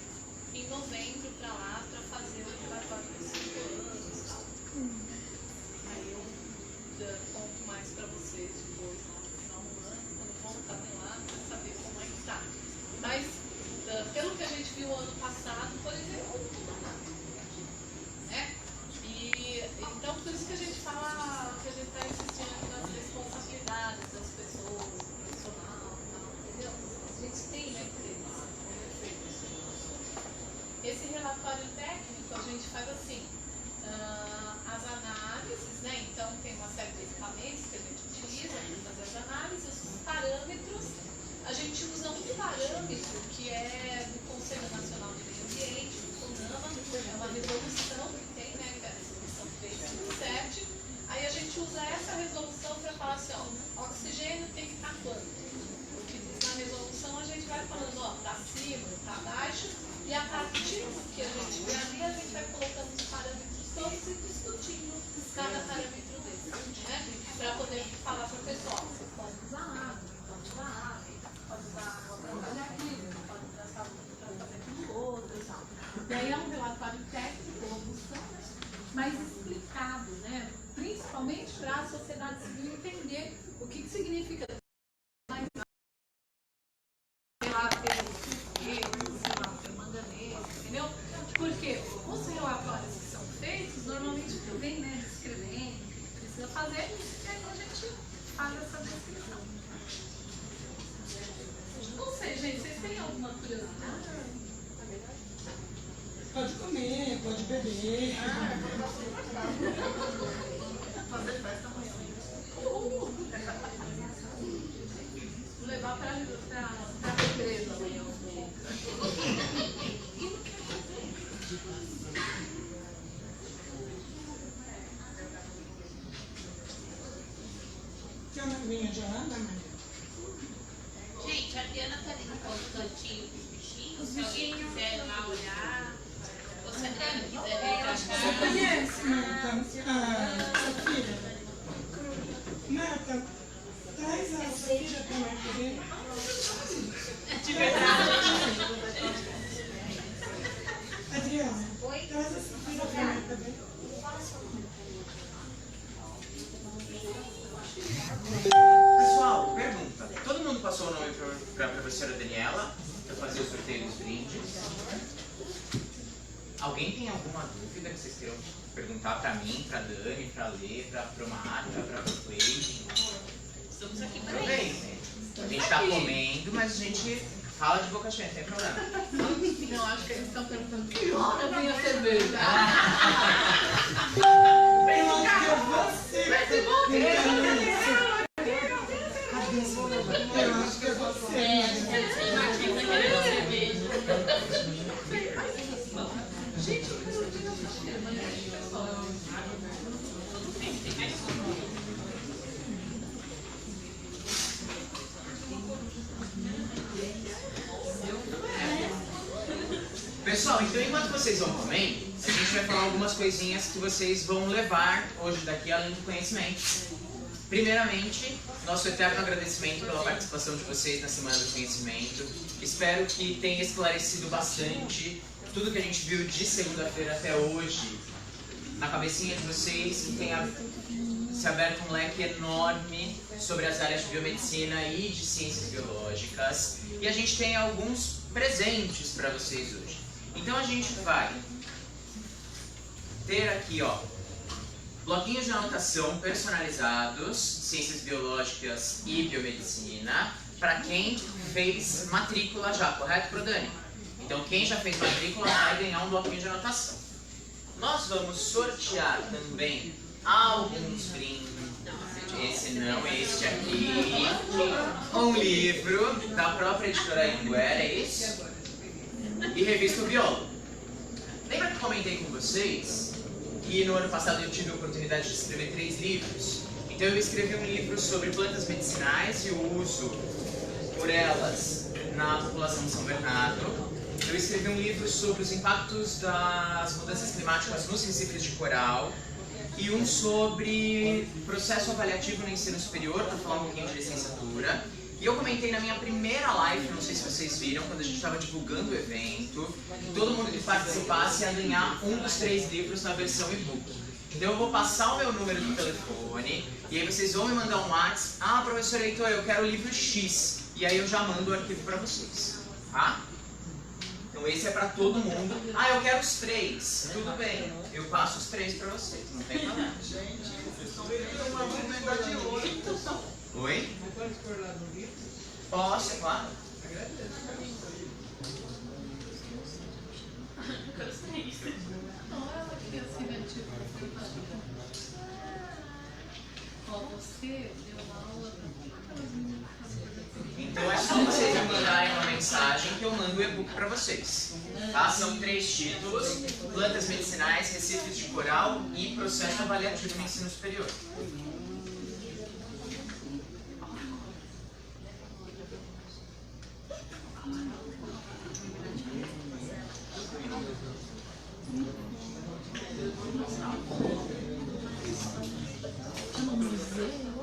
em novembro para lá para fazer o relatório dos 5 anos e tal. Aí eu conto mais para vocês depois lá no final do ano, quando voltarem lá, para saber como é que tá. Mas pelo que a gente viu ano passado, por exemplo, não muda nada. Né? E então por isso que a gente fala que a gente está insistindo nas responsabilidades das pessoas, do profissional, entendeu? A gente tem, né, esse relatório técnico a gente faz assim, as análises, né? Então tem uma série de equipamentos que a gente utiliza para fazer as análises, os parâmetros, a gente usa um parâmetro que é do Conselho Nacional de Meio Ambiente, do CONAMA, é uma resolução que tem, né? Que é a resolução 357. Aí a gente usa essa resolução para falar assim, ó, oxigênio tem que estar quanto? O que diz na resolução a gente vai falando, ó, tá acima, tá abaixo. E a partir do que a gente vê ali, a gente vai colocando os parâmetros todos e discutindo cada parâmetro desse, né? Para poder falar para o pessoal, você pode usar água, pode usar água, pode usar água para fazer aquilo, pode usar saúde para fazer aquilo outro e tal. E aí é um relatório técnico, robusto, mas explicado, né? Principalmente para a sociedade civil entender Pode comer, pode beber. Fazer festa amanhã. Vou levar pra represa amanhã. Quer uma aguinha gelada, Maria? Gente, a Diana tá ali no cantinho dos bichinhos. Se alguém quiser ir lá olhar. Ou se a Diana quiser vir pra Você cá. conhece, Marta, a Safira? Marta, traz a Safira pra Marta ver. De verdade. Adriana, traz a Safira pra Marta ver. Pessoal, pergunta. Todo mundo passou o nome para a professora Daniela para fazer o sorteio dos brindes? Alguém tem alguma dúvida que vocês queiram perguntar para mim, para Dani, para Lê, para Marta, para Cleide? Estamos aqui para Aproveitem. A gente está comendo, mas a gente fala de boca cheia, não tem problema. Não, acho que eles estão perguntando que hora vem a cerveja. Eu acho que é você que tá tentando isso. Eu acho que é você. Marquinhos tá querendo cerveja. Pessoal, então enquanto vocês vão comendo, a gente vai falar algumas coisinhas que vocês vão levar hoje daqui além do conhecimento. Primeiramente, nosso eterno agradecimento pela participação de vocês na Semana do Conhecimento. Espero que tenha esclarecido bastante tudo que a gente viu de segunda-feira até hoje na cabecinha de vocês, e tenha se aberto um leque enorme sobre as áreas de biomedicina e de ciências biológicas. E a gente tem alguns presentes para vocês hoje. Então a gente vai ter aqui, ó, bloquinhos de anotação personalizados, ciências biológicas e biomedicina, para quem fez matrícula já, correto, Prodani? Então quem já fez matrícula vai ganhar um bloquinho de anotação. Nós vamos sortear também alguns brindes, esse não, este aqui, um livro da própria editora Anguera, é isso? E revista O Biólogo. Lembra que eu comentei com vocês que no ano passado eu tive a oportunidade de escrever 3 livros? Então eu escrevi um livro sobre plantas medicinais e o uso por elas na população de São Bernardo. Eu escrevi um livro sobre os impactos das mudanças climáticas nos recifes de coral. E um sobre processo avaliativo no ensino superior, para falar um pouquinho de licenciatura. E eu comentei na minha primeira live, não sei se vocês viram, quando a gente estava divulgando o evento, que todo mundo que participasse ia ganhar um dos 3 livros na versão e-book. Então eu vou passar o meu número do telefone, e aí vocês vão me mandar um WhatsApp. Ah, professor Heitor, eu quero o livro X. E aí eu já mando o arquivo para vocês, tá? Então esse é para todo mundo. Ah, eu quero os 3. Tudo bem, eu passo os 3 para vocês, não tem problema. Gente, vocês estão bebendo uma bomba de 8. Oi? Não pode pôr lá no livro? Posso, é claro. Agradeço. Não, ela aqui acima, tipo, ó, você deu uma aula para aquelas meninas que fazem coisa comigo. Então é só vocês me mandarem uma mensagem que eu mando o e-book para vocês. Tá? São 3 títulos: Plantas Medicinais, Recifes de Coral e Processo Avaliativo no Ensino Superior.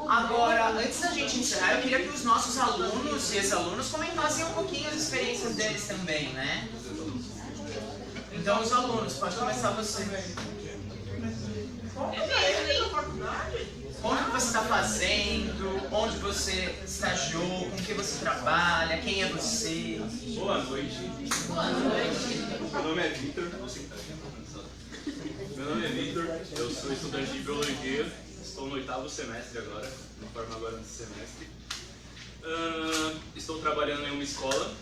Agora, antes da gente encerrar, eu queria que os nossos alunos e ex-alunos comentassem um pouquinho as experiências deles também, né? Então, os alunos, pode começar você. Onde que você está fazendo? Onde você estagiou? Com que você trabalha? Quem é você? Boa noite. Boa noite. Meu nome é Vitor. Meu nome é Vitor, eu sou estudante de Biologia. Estou no 8º semestre agora, me formo agora nesse semestre. Estou trabalhando em uma escola,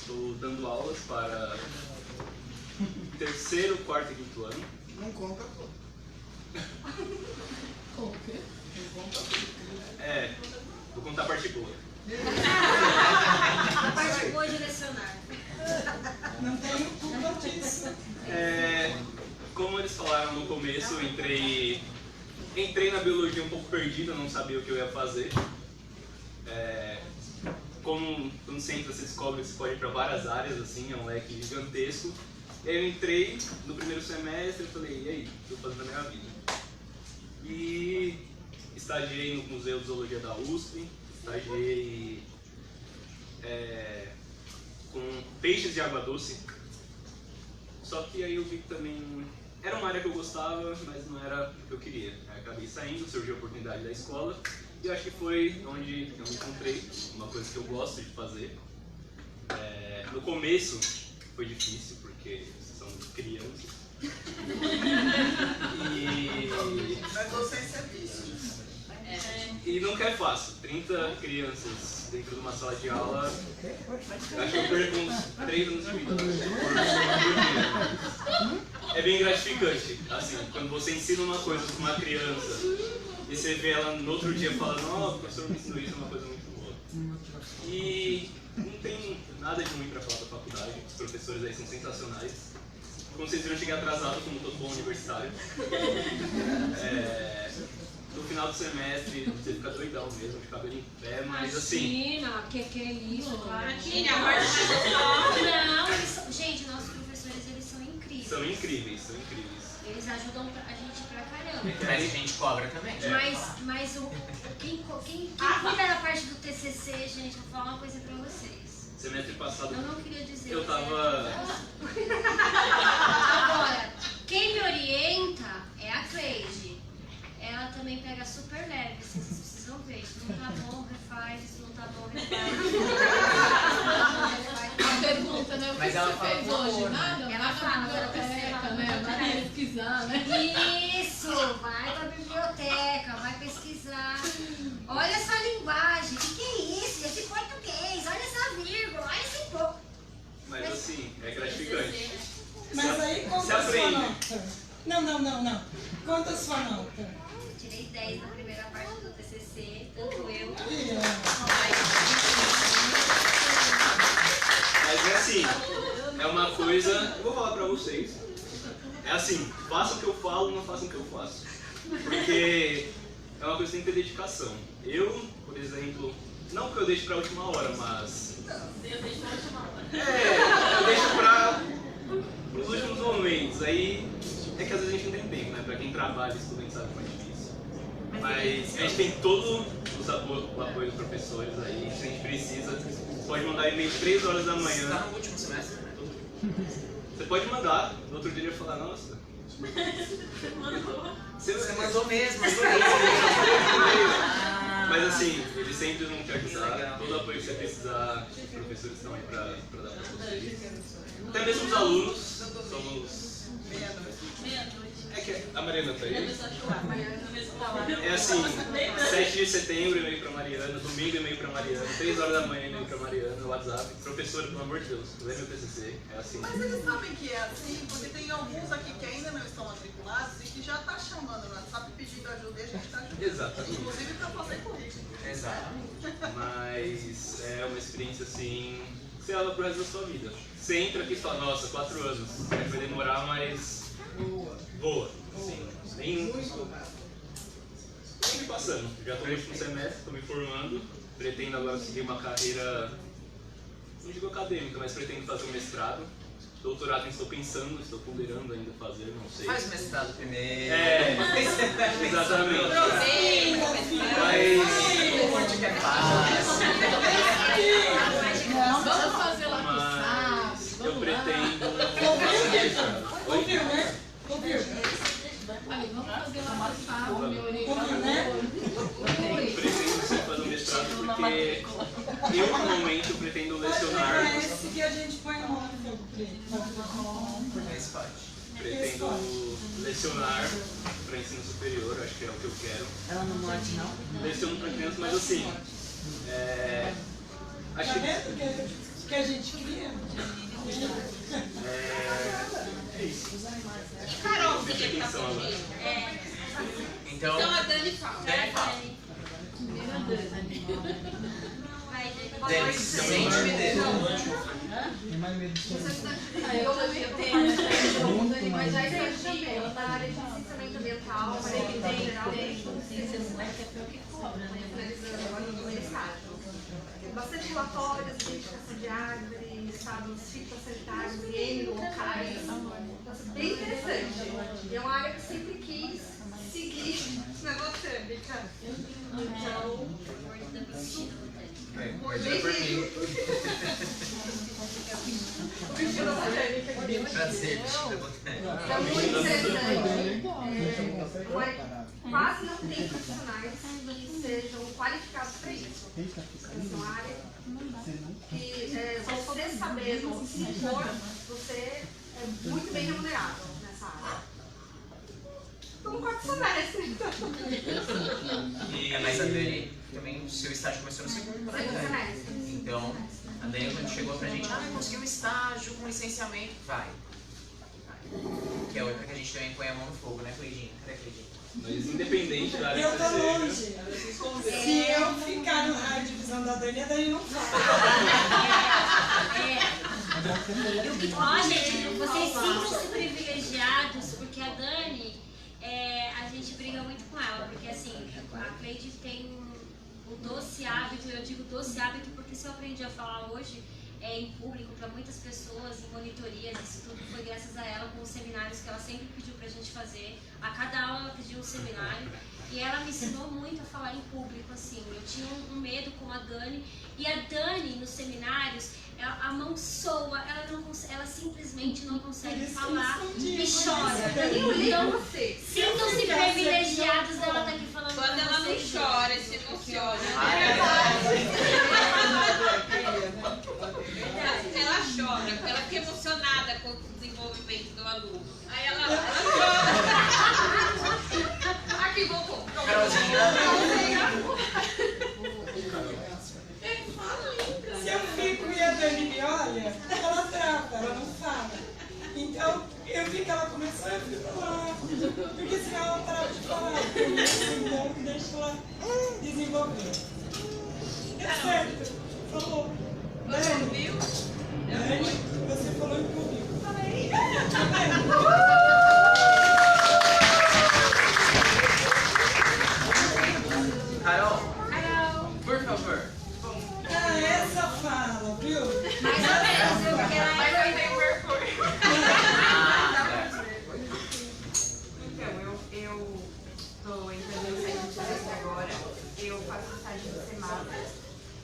Estou dando aulas para terceiro, quarto e quinto ano. Não conta tudo. Com o quê? Não conta tudo. É, vou contar a parte boa. A parte boa de lecionar. Não tenho culpa disso. Como eles falaram no começo, entrei na biologia um pouco perdido, não sabia o que eu ia fazer. Como quando você entra, você descobre que você pode ir para várias áreas, assim, é um leque gigantesco. E aí eu entrei no primeiro semestre e falei, e aí, o que eu tô fazendo na minha vida? E estagiei no Museu de Zoologia da USP, estagiei com peixes de água doce. Só que aí eu vi que também era uma área que eu gostava, mas não era o que eu queria. Aí acabei saindo, surgiu a oportunidade da escola e acho que foi onde eu encontrei uma coisa que eu gosto de fazer. No começo foi difícil porque são crianças. Mas docência é vício. E nunca é fácil. 30 crianças dentro de uma sala de aula, acho que eu perco uns 3 anos de vida por dia. É bem gratificante, assim, quando você ensina uma coisa para uma criança e você vê ela no outro dia falando, oh, o professor me ensinou isso, é uma coisa muito boa. E não tem nada de ruim para falar da faculdade, os professores aí são sensacionais. Como vocês viram, eu cheguei atrasado, como todo bom universitário. No final do semestre, você fica doidão mesmo, de cabelo em pé, mas assim... Imagina, que é isso, claro. Não, eles são... Gente, nossos professores, eles são incríveis. São incríveis, são incríveis. Eles ajudam a gente pra caramba. Mas a gente cobra também. Mas quem cuida da parte do TCC, gente, vou falar uma coisa pra vocês. Semestre passado... Eu não queria dizer. Eu tava... Agora, quem me orienta é a Cleide. Ela também pega super leve, vocês precisam ver. Isso não tá bom, refaz. Isso não tá bom, refaz. A pergunta, né? O que Mas ela você fala fez com hoje? amor, né? Nada? Ela Nada fala, na biblioteca, né? Vai pesquisar, né? Isso, vai pra biblioteca, vai pesquisar. Olha essa linguagem, o que é isso? Esse português, olha essa vírgula, olha esse pouco. Mas assim, é gratificante. Mas aí Você conta a sua aprende. nota. Não. Conta a sua nota. Tirei 10 na primeira parte do TCC, tanto eu. Mas é assim, é uma coisa... Eu vou falar pra vocês. É assim, façam o que eu falo, não façam o que eu faço. Porque é uma coisa que tem que ter dedicação. Eu, por exemplo, não que eu deixe pra última hora, mas... Eu deixo na última hora. eu deixo pros últimos momentos. Aí é que às vezes a gente não tem tempo, né? Pra quem trabalha, estuda, a gente sabe como é difícil. Mas a gente tem todo o apoio dos professores aí, se a gente precisa. Pode mandar e-mail 3 horas da Você manhã. tá no último semestre, né? Você pode mandar, no outro dia ele vai falar, nossa. Você mandou mesmo, mas foi Mas assim, eles sempre vão te ajudar, todo o apoio que você precisar, os professores estão aí pra dar pra vocês. Até mesmo os alunos, somos... Meia-noite. É que a Mariana tá aí? Começou a chorar. É assim, 7 de setembro e-mail pra Mariana, domingo e-mail pra Mariana, 3 horas da manhã e-mail pra Mariana, no WhatsApp. Professora, pelo amor de Deus, lê meu TCC, é assim. Mas eles sabem que é assim, porque tem alguns aqui que ainda não estão matriculados e que já tá chamando no WhatsApp pedindo ajuda e a gente tá ajudando. Exatamente. Inclusive pra fazer currículo. Exatamente. Mas é uma experiência assim, que você leva pro resto da sua vida. Você entra aqui e fala, nossa, 4 anos, vai demorar, mas... Boa. Sim. Nem me passando. Já estou no último semestre, estou me formando. Pretendo agora seguir uma carreira, não digo acadêmica, mas pretendo fazer um mestrado. Doutorado estou pensando, estou ponderando ainda fazer, não sei. Faz mestrado primeiro. Exatamente. Onde que é fácil? Vamos fazer lá pro sábado. Eu pretendo fazer mestrado. Aí, vamos fazer lá pro sábado, meu orientador. Pretendo sim fazer um mestrado porque eu, no momento, pretendo lecionar. Parece que a gente põe no nome do Pretendo lecionar para ensino superior, acho que é o que eu quero. Ela não morde, não? Leciono para crianças, mas assim, acho que que a gente queria. É isso. E Carol, você quer ficar sozinha? Então, Então a Dani fala. Dani fala. Dani, se sente medo. Tem mais medo de ser. Eu também tenho, mas já estagiei na área de licenciamento ambiental, mas em geral, bastante relatórios, identificação de árvores, estados fitossanitários em N locais. Bem interessante. E é uma área que eu sempre quis seguir. Esse negócio é bacana. Então, Prazer. é muito interessante. Quase não tem profissionais que sejam qualificados para isso. Essa é uma área que você sabendo se for, você é muito bem remunerado nessa área. Estou no quarto semestre. Mas a Dani, também o seu estágio começou no segundo, né? semestre. Então, a Dani quando chegou pra gente, consegui um estágio com licenciamento, vai. Que é outra que a gente também põe a mão no fogo, né, Cleidinha? Cadê a Cleidinha? Mas independente da área Eu que tô você longe. seja. Se eu ficar no raio de visão da Dani, a Dani não fala. Ó, gente, vocês sintam-se privilegiados, porque a Dani, a gente briga muito com ela, porque assim, a Cleide tem um doce hábito, eu digo doce hábito porque se eu aprendi a falar hoje em público para muitas pessoas, em monitorias, isso tudo foi graças a ela, com os seminários que ela sempre pediu pra gente fazer. A cada aula ela pediu um seminário e ela me ensinou muito a falar em público, assim. Eu tinha um medo com a Dani, e a Dani, nos seminários, a mão soa, ela simplesmente não consegue falar e chora. Então, sintam-se privilegiados dela estar aqui falando. Quando ela não chora, se emociona. Ela chora, porque ela fica emocionada com o desenvolvimento do aluno. Aí ela chora. Aqui, voltou. Se eu fico e a Dani me olha, ela trava, ela não fala. Então, eu vi que ela começou, eu fico lá. Porque senão ela trava de falar. Então, deixa ela desenvolver. Deu certo. Falou. Dani, viu? Dani, você falou em público. Falei. Carol, por favor. Essa fala, viu? Mais ou menos, viu? Porque ela Mas eu tenho mercúrio. Então, eu estou entrando no estágio de semestre agora. Eu faço estágio de semana.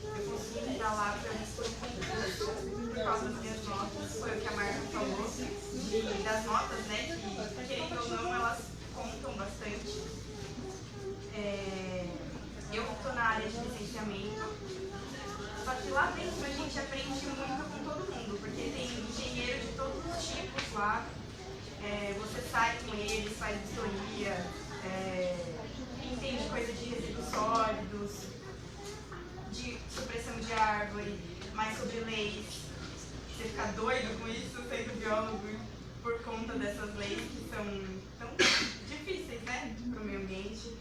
Eu consegui entrar lá para eles por um por causa das minhas notas. Foi o que a Marta falou. E das notas, né? Que, querendo ou não, elas contam bastante. Eu estou na área de licenciamento. Só que lá dentro a gente aprende muito com todo mundo, porque tem engenheiro de todos os tipos lá. Você sai com eles, faz vistoria, entende coisa de resíduos sólidos, de supressão de árvore, mais sobre leis. Você fica doido com isso, sendo biólogo, por conta dessas leis que são tão difíceis, né, para o meio ambiente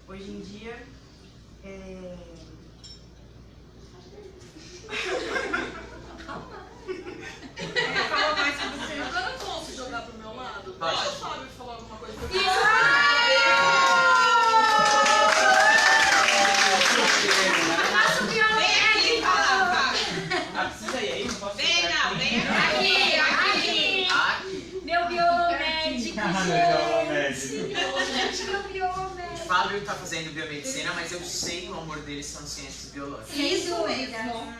hoje em dia. Fala mais sobre você. Agora eu posso jogar pro meu lado? Pode. Deixa o Fábio falar alguma coisa. Vem aqui falar, Precisa ir aí, não posso vem ficar não, vem aqui. Aqui. Meu biomédico, gente, meu biomédico. O Fábio tá fazendo biomedicina, mas eu sei que o amor dele são ciências biológicas. Isso mesmo.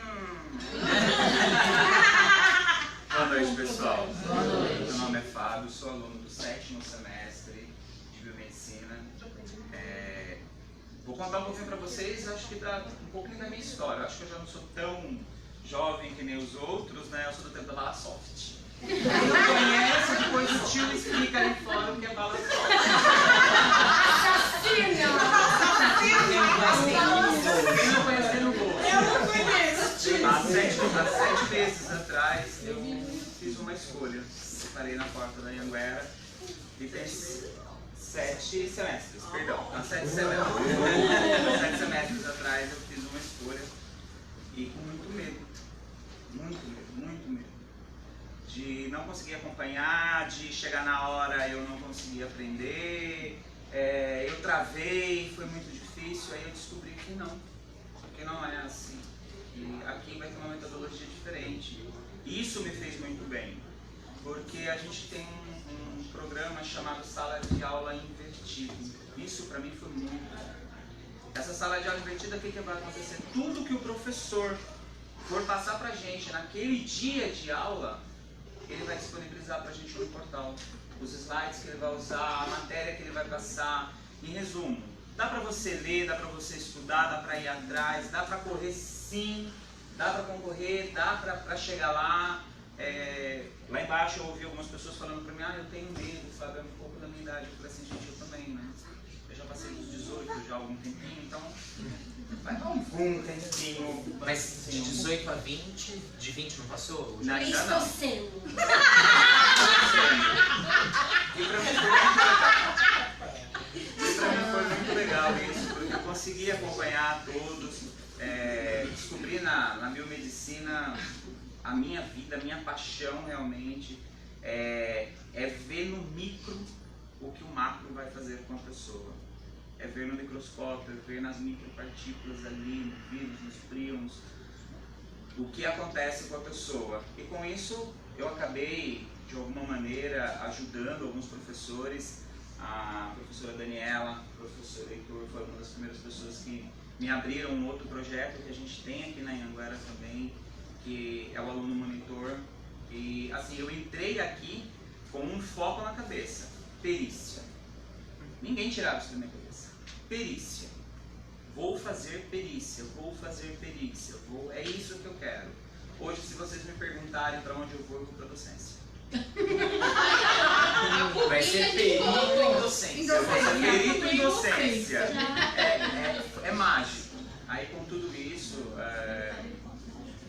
Boa noite, pessoal. Meu nome é Fábio, sou aluno do 7º semestre de biomedicina. Vou contar um pouquinho para vocês, acho que um pouquinho da minha história. Acho que eu já não sou tão jovem que nem os outros, né? Eu sou do tempo da bala soft. Quem não conhece, depois o tio explica ali fora o que é bala soft. Quem não conhece, no gol. Eu não conheço, tio. A 7º há 7 meses atrás eu fiz uma escolha. Eu parei na porta da Anhanguera e tem 7 semestres, perdão, não, 7 semestres. 7 semestres atrás eu fiz uma escolha e com muito medo, muito medo. De não conseguir acompanhar, de chegar na hora eu não conseguir aprender, eu travei, foi muito difícil, aí eu descobri que não é assim. E aqui vai ter uma metodologia diferente. Isso me fez muito bem, porque a gente tem um programa chamado Sala de Aula Invertida. Isso para mim foi muito bom. Essa sala de aula invertida, o que vai acontecer? Tudo que o professor for passar pra gente naquele dia de aula, ele vai disponibilizar pra gente no portal. Os slides que ele vai usar, a matéria que ele vai passar. Em resumo, dá pra você ler, dá pra você estudar, dá pra ir atrás, dá pra correr sim, dá pra concorrer, dá pra chegar lá. Lá embaixo eu ouvi algumas pessoas falando pra mim, eu tenho medo, sabe, é um pouco da minha idade. Eu falei assim, gente, eu também, né? Eu já passei dos 18 já há algum tempinho, então vai dar um tempinho. Mas de 18 a 20, de 20 não passou? Não, ainda não. sendo. E pra mim foi muito legal isso, porque eu consegui acompanhar todos, descobri na biomedicina a minha vida, a minha paixão realmente, é ver no micro o que o macro vai fazer com a pessoa. É ver no microscópio, é ver nas micropartículas ali, no vírus, nos prions, o que acontece com a pessoa. E com isso eu acabei, de alguma maneira, ajudando alguns professores. A professora Daniela, o professor Heitor foi uma das primeiras pessoas que me abriram um outro projeto que a gente tem aqui na Anhanguera também, que é o Aluno Monitor. E assim, eu entrei aqui com um foco na cabeça: perícia. Ninguém tirava isso da minha cabeça. Perícia. Vou fazer perícia, é isso que eu quero. Hoje, se vocês me perguntarem para onde eu vou para docência. Vai ser perito em docência. Perito em docência. É mágico. Aí com tudo isso,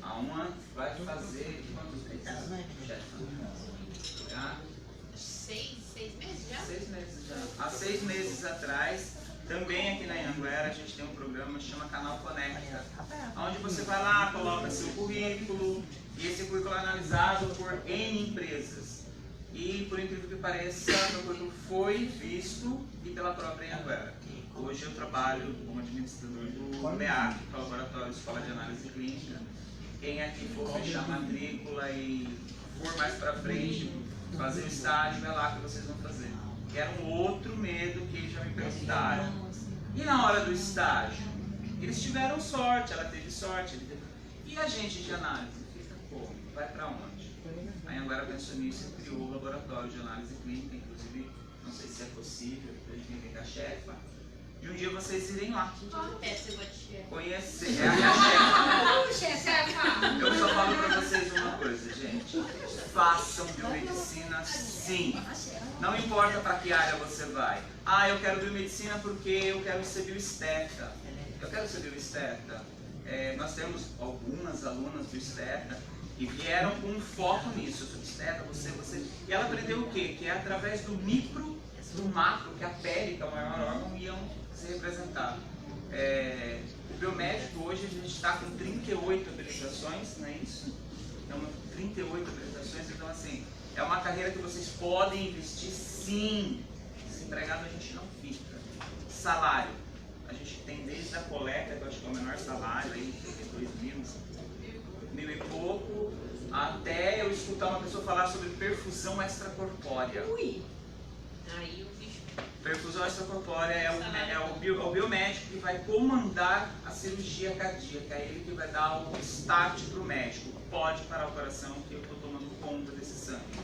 a uma vai fazer quantos meses? Já? 6 meses já? 6 meses já. Há 6 meses atrás, também aqui na Anhanguera, a gente tem um programa que chama Canal Conecta, onde você vai lá, coloca seu currículo, e esse currículo é analisado por N empresas. E, por incrível que pareça, meu currículo foi visto e pela própria Anhanguera. Hoje eu trabalho como administrador do LEAC, que é o Laboratório Escola de Análise Clínica. Quem aqui for fechar matrícula e for mais para frente, fazer o estágio, é lá que vocês vão fazer. Que era um outro medo que eles já me perguntaram. E na hora do estágio? Eles tiveram sorte, ela teve sorte. E a gente de análise? Fica como? Vai para onde? Aí agora pensou nisso e criou o laboratório de análise clínica, inclusive, não sei se é possível, a gente vem com a chefa. E um dia vocês irem lá. Conhecer. É a minha chefa. Eu só falo pra vocês uma coisa, gente. Façam biomedicina sim. Não importa para que área você vai. Eu quero biomedicina porque eu quero ser bioesteta. Eu quero ser bioesteta. Nós temos algumas alunas do esteta que vieram com um foco nisso. Eu sou esteta, você. E ela aprendeu o quê? Que é através do micro, do macro, que a pele, que é o maior órgão, iam ser representados. O biomédico hoje a gente está com 38 habilitações, não é isso? Então, 38 habilitações, então assim, é uma carreira que vocês podem investir sim. Desempregado a gente não fica. Salário, a gente tem desde a coleta, que eu acho que é o menor salário, aí, 2.000 e pouco, até eu escutar uma pessoa falar sobre perfusão extracorpórea. Aí o bicho. Perfusão extracorpórea é o biomédico que vai comandar a cirurgia cardíaca, é ele que vai dar o start para o médico. Pode parar o coração que eu estou tomando conta desse sangue.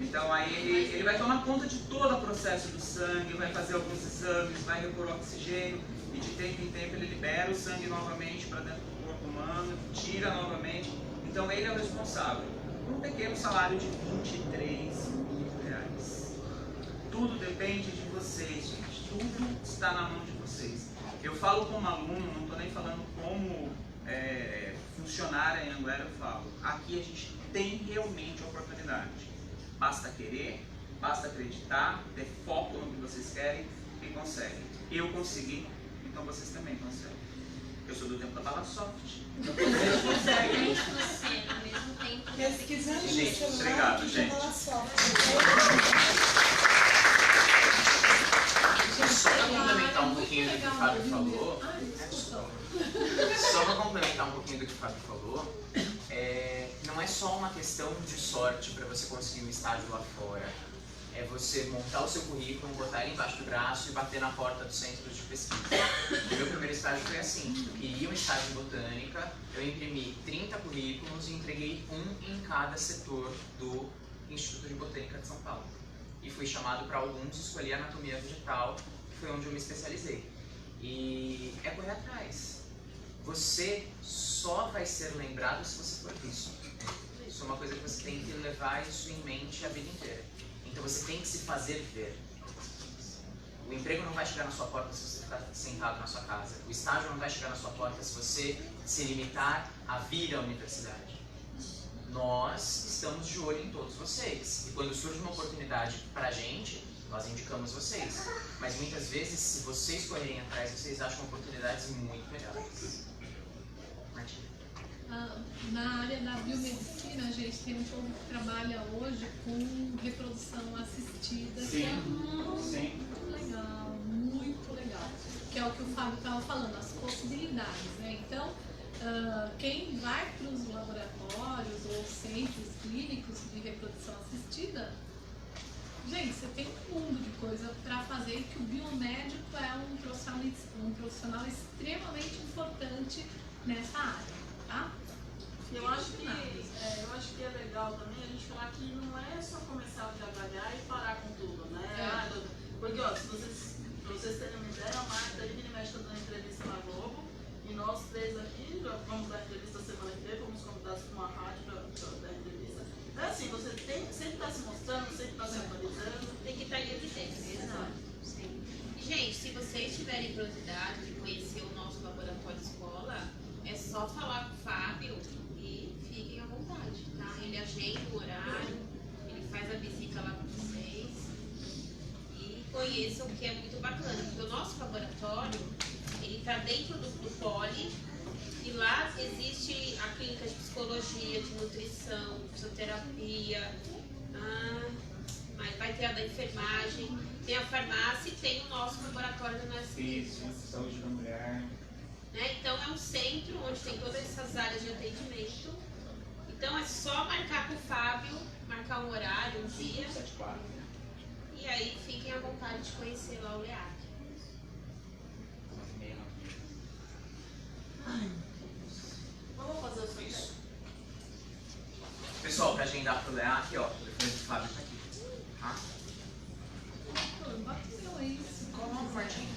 Então aí ele vai tomar conta de todo o processo do sangue, vai fazer alguns exames, vai repor oxigênio e de tempo em tempo ele libera o sangue novamente para dentro do corpo humano, tira novamente. Então ele é o responsável por um pequeno salário de R$23.000. Tudo depende de vocês, gente. Tudo está na mão de vocês. Eu falo como aluno, não estou nem falando como funcionário em candomblé eu falo, aqui a gente tem realmente oportunidade. Basta querer, basta acreditar, ter foco no que vocês querem e conseguem. Eu consegui, então vocês também conseguem. Eu sou do tempo da bala soft. Então vocês conseguem. Ao mesmo tempo. Pesquisando Gente, no celular, obrigado, gente. Bala soft. Só para complementar um pouquinho do que o Fábio falou, não é só uma questão de sorte para você conseguir um estágio lá fora. É você montar o seu currículo, botar ele embaixo do braço e bater na porta do centro de pesquisa. O meu primeiro estágio foi assim. Eu queria um estágio em botânica, eu imprimi 30 currículos e entreguei um em cada setor do Instituto de Botânica de São Paulo. E fui chamado para alguns, escolhi anatomia vegetal, que foi onde eu me especializei. E é correr atrás. Você só vai ser lembrado se você for visto. Isso é uma coisa que você tem que levar isso em mente a vida inteira. Então você tem que se fazer ver. O emprego não vai chegar na sua porta se você ficar sentado na sua casa. O estágio não vai chegar na sua porta se você se limitar a vir à universidade. Nós estamos de olho em todos vocês. E quando surge uma oportunidade pra gente, nós indicamos vocês. Mas muitas vezes, se vocês correrem atrás, vocês acham oportunidades muito melhores. Martina. Na área da biomedicina, a gente tem um povo que trabalha hoje com reprodução assistida, que é muito legal, muito legal. Que é o que o Fábio estava falando, as possibilidades, né? Então, quem vai para os laboratórios ou centros clínicos de reprodução assistida, gente, você tem um mundo de coisa para fazer, que o biomédico é um profissional extremamente importante nessa área, tá? Eu acho que é legal também a gente falar que não é só começar a trabalhar e parar com tudo, né? Porque, ó, se vocês terem uma ideia, a Marta aí me mexe dando entrevista na Globo, e nós três aqui já vamos dar entrevista semana que vem, fomos convidados para uma rádio para dar entrevista. É assim, você tem que sempre estar se mostrando, sempre estar se atualizando. Tem que estar em evidência, exato. Sim. Gente, se vocês tiverem curiosidade de conhecer o nosso laboratório escola, é só falar com o Fábio e fiquem à vontade, tá? Ele agenda o horário, ele faz a visita lá com vocês e conheçam, que é muito bacana, porque o nosso laboratório, ele está dentro do Poli, e lá existe a clínica de psicologia, de nutrição, fisioterapia, mas vai ter a da enfermagem, tem a farmácia e tem o nosso laboratório da nossa clínica. Saúde da mulher. Né? Então é um centro onde tem todas essas áreas de atendimento. Então é só marcar com o Fábio, marcar um horário, um dia. E aí fiquem à vontade de conhecer lá o LEAC. Vamos fazer o seu. Pessoal, para agendar pro LEAC, ó, o telefone do Fábio tá aqui. Tá? Bateu isso. Como, Martinho?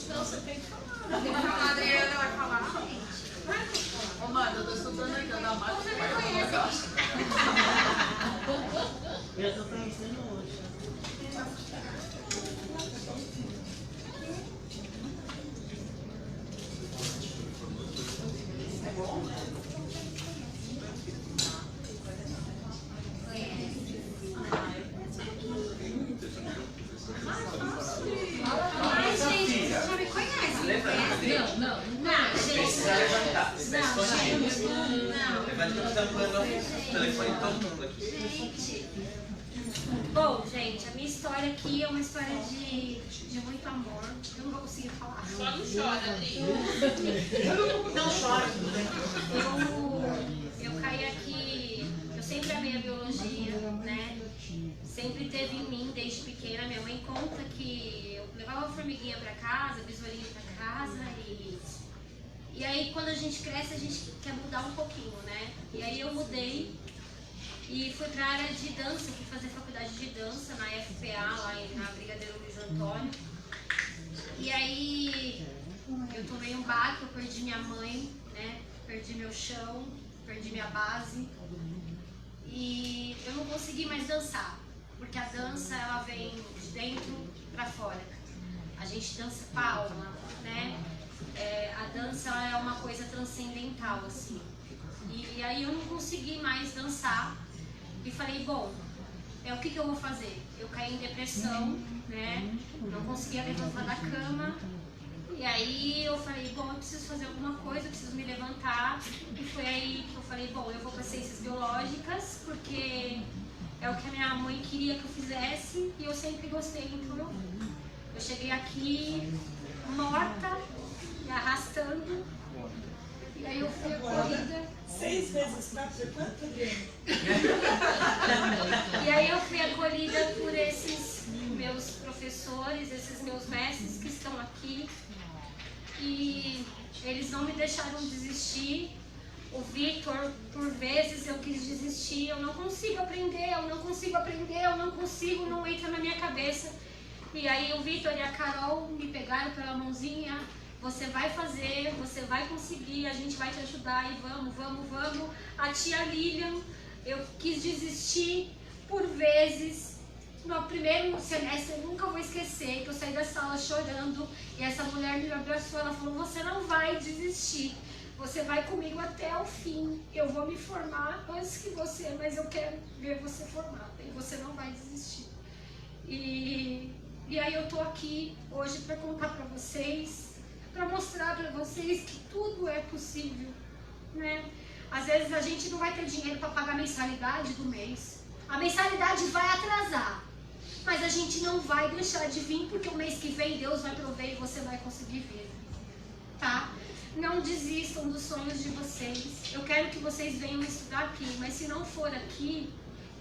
Então você tem que falar. A Adriana vai falar. Ô, Marta, eu tô escutando aí, da Marta. Você me conhece. Eu tô conhecendo hoje. É bom? Ai, gente, você já me conhece. Não, precisa levantar. Você está escondido. Levanta que eu tô tampando o telefone de todo mundo aqui. Gente. Bom, gente, a minha história aqui é uma história de muito amor. Eu não vou conseguir falar. Só não chora, Adri. Não chora. Eu caí aqui. Eu sempre amei a biologia, né? Sempre teve em mim desde pequena. Minha mãe conta que eu levava formiguinha pra casa, besourinho pra casa e aí quando a gente cresce a gente quer mudar um pouquinho, né? E aí eu mudei e fui pra área de dança, fui fazer faculdade de dança na FPA, lá na Brigadeiro Luiz Antônio. E aí eu tomei um baque, eu perdi minha mãe, né? Perdi meu chão, perdi minha base. E eu não consegui mais dançar, porque a dança ela vem de dentro pra fora. A gente dança com a alma, né? a dança ela é uma coisa transcendental, assim. E aí eu não consegui mais dançar e falei, bom, o que eu vou fazer? Eu caí em depressão, né? Não conseguia levantar da cama. E aí eu falei, bom, eu preciso fazer alguma coisa, eu preciso me levantar. E foi aí que eu falei, bom, eu vou para ciências biológicas, porque é o que a minha mãe queria que eu fizesse e eu sempre gostei, então eu cheguei aqui morta, me arrastando. E aí eu fui acolhida. 6 vezes 4 é quanto, Adriana? E aí eu fui acolhida por esses meus professores, esses meus mestres que estão aqui. E eles não me deixaram desistir. O Vitor, por vezes eu quis desistir, eu não consigo aprender, não entra na minha cabeça. E aí o Vitor e a Carol me pegaram pela mãozinha, você vai fazer, você vai conseguir, a gente vai te ajudar e vamos. A tia Lilian, eu quis desistir por vezes. No primeiro semestre eu nunca vou esquecer que eu saí da sala chorando e essa mulher me abraçou, ela falou, você não vai desistir, você vai comigo até o fim, eu vou me formar antes que você, mas eu quero ver você formada e você não vai desistir. E aí eu tô aqui hoje para contar para vocês, para mostrar para vocês que tudo é possível, né? Às vezes a gente não vai ter dinheiro para pagar a mensalidade do mês, a mensalidade vai atrasar, mas a gente não vai deixar de vir, porque o mês que vem Deus vai prover e você vai conseguir vir, tá? Não desistam dos sonhos de vocês. Eu quero que vocês venham estudar aqui, mas se não for aqui,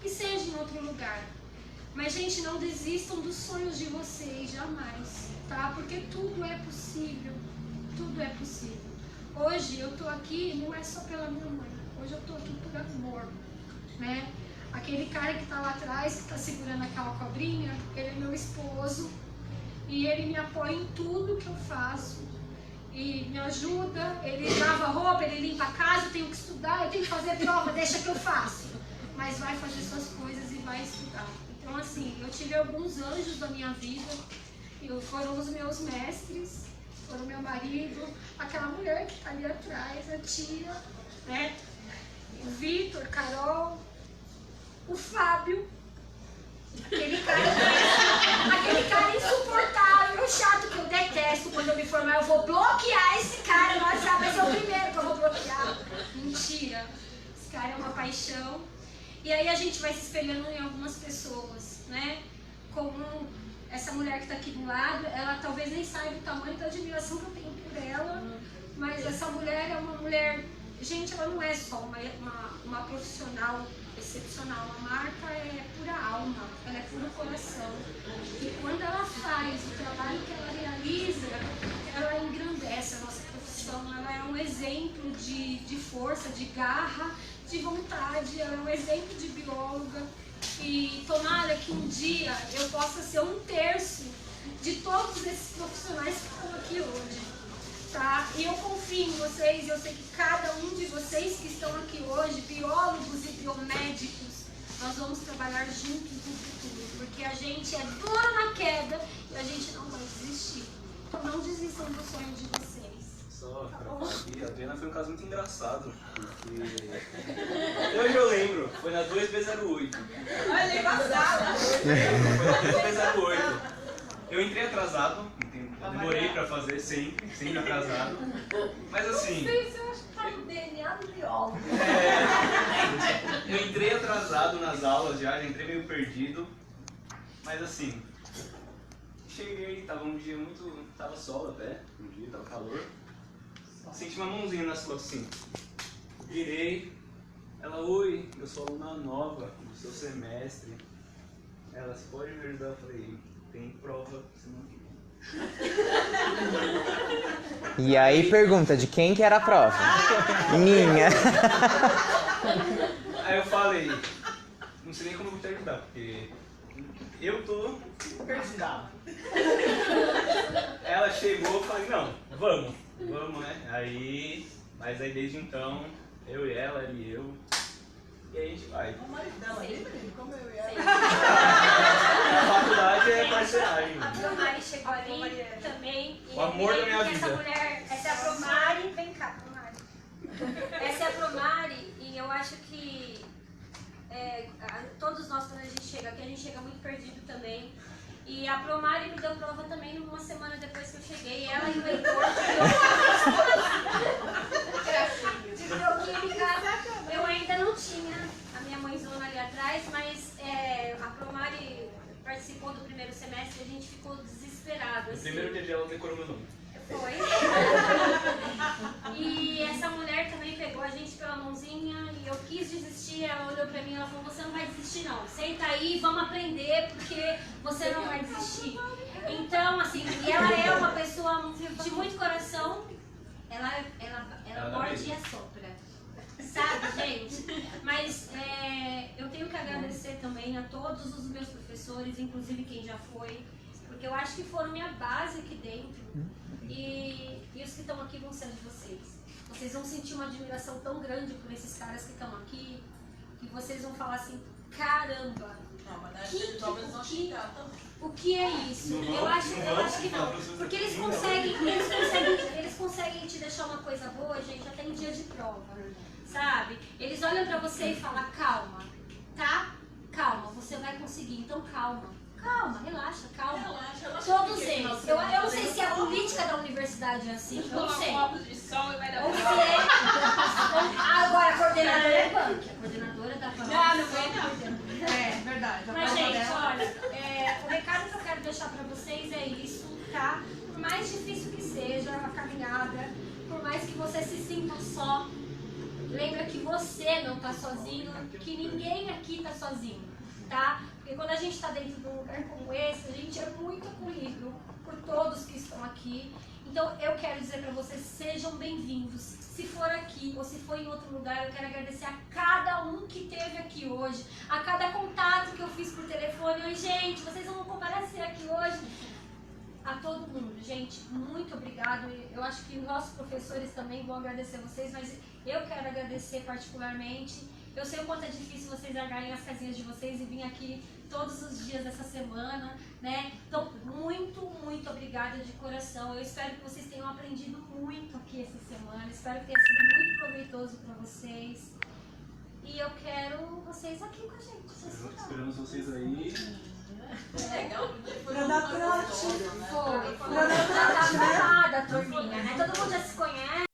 que seja em outro lugar. Mas, gente, não desistam dos sonhos de vocês, jamais, tá? Porque tudo é possível, tudo é possível. Hoje eu tô aqui, não é só pela minha mãe, hoje eu tô aqui por amor, né? Aquele cara que tá lá atrás, que tá segurando aquela cobrinha, ele é meu esposo e ele me apoia em tudo que eu faço e me ajuda, ele lava roupa, ele limpa a casa, eu tenho que estudar, eu tenho que fazer prova, deixa que eu faço, mas vai fazer suas coisas e vai estudar. Então assim, eu tive alguns anjos da minha vida, foram os meus mestres, foram meu marido, aquela mulher que tá ali atrás, a tia, né? O Vitor, Carol, o Fábio, aquele cara insuportável, chato, que eu detesto. Quando eu me formar eu vou bloquear esse cara no WhatsApp, vai ser o primeiro que eu vou bloquear. Mentira, esse cara é uma paixão. E aí a gente vai se espelhando em algumas pessoas, né? Como essa mulher que está aqui do lado, ela talvez nem saiba o tamanho da admiração que eu tenho por ela, mas essa mulher é uma mulher, gente, ela não é só uma profissional excepcional, a Marta é pura alma, ela é puro coração. E quando ela faz o trabalho que ela realiza, ela engrandece a nossa profissão, ela é um exemplo de força, de garra, de vontade, ela é um exemplo de bióloga. E tomara que um dia eu possa ser 1/3 de todos esses profissionais que estão aqui hoje, tá? E eu confio em vocês, eu sei que cada um de vocês que estão aqui hoje, biólogos e biomédicos, nós vamos trabalhar juntos no futuro, porque a gente é duro na queda e a gente não vai desistir. Então não desistam do sonho de vocês. Só pra falar aqui, a Adriana foi um caso muito engraçado, porque hoje eu lembro, foi na 2B08. Olha, engraçado! Foi na 2B08. Eu entrei atrasado, eu demorei pra fazer sempre atrasado, mas assim... Não sei se eu acho que tá no DNA do biólogo. Eu entrei atrasado nas aulas já entrei meio perdido, mas assim, cheguei, tava um dia muito... tava sol até, um dia, tava calor. Senti uma mãozinha nas costas assim, virei, ela, oi, eu sou aluna nova do seu semestre, ela, você pode me ajudar? Eu falei, tem prova semana que vem. E aí pergunta, de quem que era a prova? Minha. Aí eu falei, não sei nem como eu vou te ajudar, porque eu tô perdida. Ela chegou e falei, não, vamos, né? Mas aí desde então, eu e ela e eu, e aí a gente vai. O marido dela ali, menino, como eu e ela. A faculdade é parceragem. Meu marido chegou ali também. O amor da minha vida. Essa acho que todos nós, quando a gente chega aqui, a gente chega muito perdido também. E a Promari me deu prova também uma semana depois que eu cheguei. Ela e o Heitor de bioquímica. Eu ainda não tinha a minha mãezona ali atrás, mas a Promari participou do primeiro semestre e a gente ficou desesperado. No Assim. primeiro dia de aula decorou meu nome. Foi. E essa mulher também pegou a gente pela mãozinha e eu quis desistir. Ela olhou pra mim e ela falou: você não vai desistir não, senta aí, vamos aprender porque você não vai desistir. Então, assim, e ela é uma pessoa de muito coração. Ela morde e assopra, sabe, gente? Mas eu tenho que agradecer também a todos os meus professores, inclusive quem já foi, porque eu acho que foram minha base aqui dentro. E os que estão aqui vão ser de vocês. Vocês vão sentir uma admiração tão grande por esses caras que estão aqui, que vocês vão falar assim: caramba, o que é isso? Eu acho que não. Porque eles conseguem te deixar uma coisa boa, gente, até em dia de prova, sabe? Eles olham pra você e falam: calma, tá? Calma, você vai conseguir, então calma. Calma, relaxa, calma. Todos eles. Eu não sei se a política da universidade é assim, eu não sei. Ou se agora a coordenadora é punk. A coordenadora da punk. Não. É verdade. Mas, gente, olha, o recado que eu quero deixar pra vocês é isso, tá? Por mais difícil que seja a caminhada, por mais que você se sinta só, lembra que você não tá sozinho, que ninguém aqui tá sozinho, tá? Porque quando a gente está dentro de um lugar como esse, a gente é muito acolhido por todos que estão aqui. Então eu quero dizer para vocês, sejam bem-vindos. Se for aqui ou se for em outro lugar, eu quero agradecer a cada um que esteve aqui hoje, a cada contato que eu fiz por telefone. Oi, gente, vocês vão comparecer aqui hoje. A todo mundo, gente, muito obrigado. Eu acho que os nossos professores também vão agradecer vocês, mas eu quero agradecer particularmente. Eu sei o quanto é difícil vocês largarem as casinhas de vocês e vir aqui todos os dias dessa semana, né? Então, muito, muito obrigada de coração. Eu espero que vocês tenham aprendido muito aqui essa semana. Espero que tenha sido muito proveitoso para vocês. E eu quero vocês aqui com a gente. Esperamos vocês aí. Legal, Pra dar trote. Foi. Pra dar trote, né? Todo mundo já se conhece.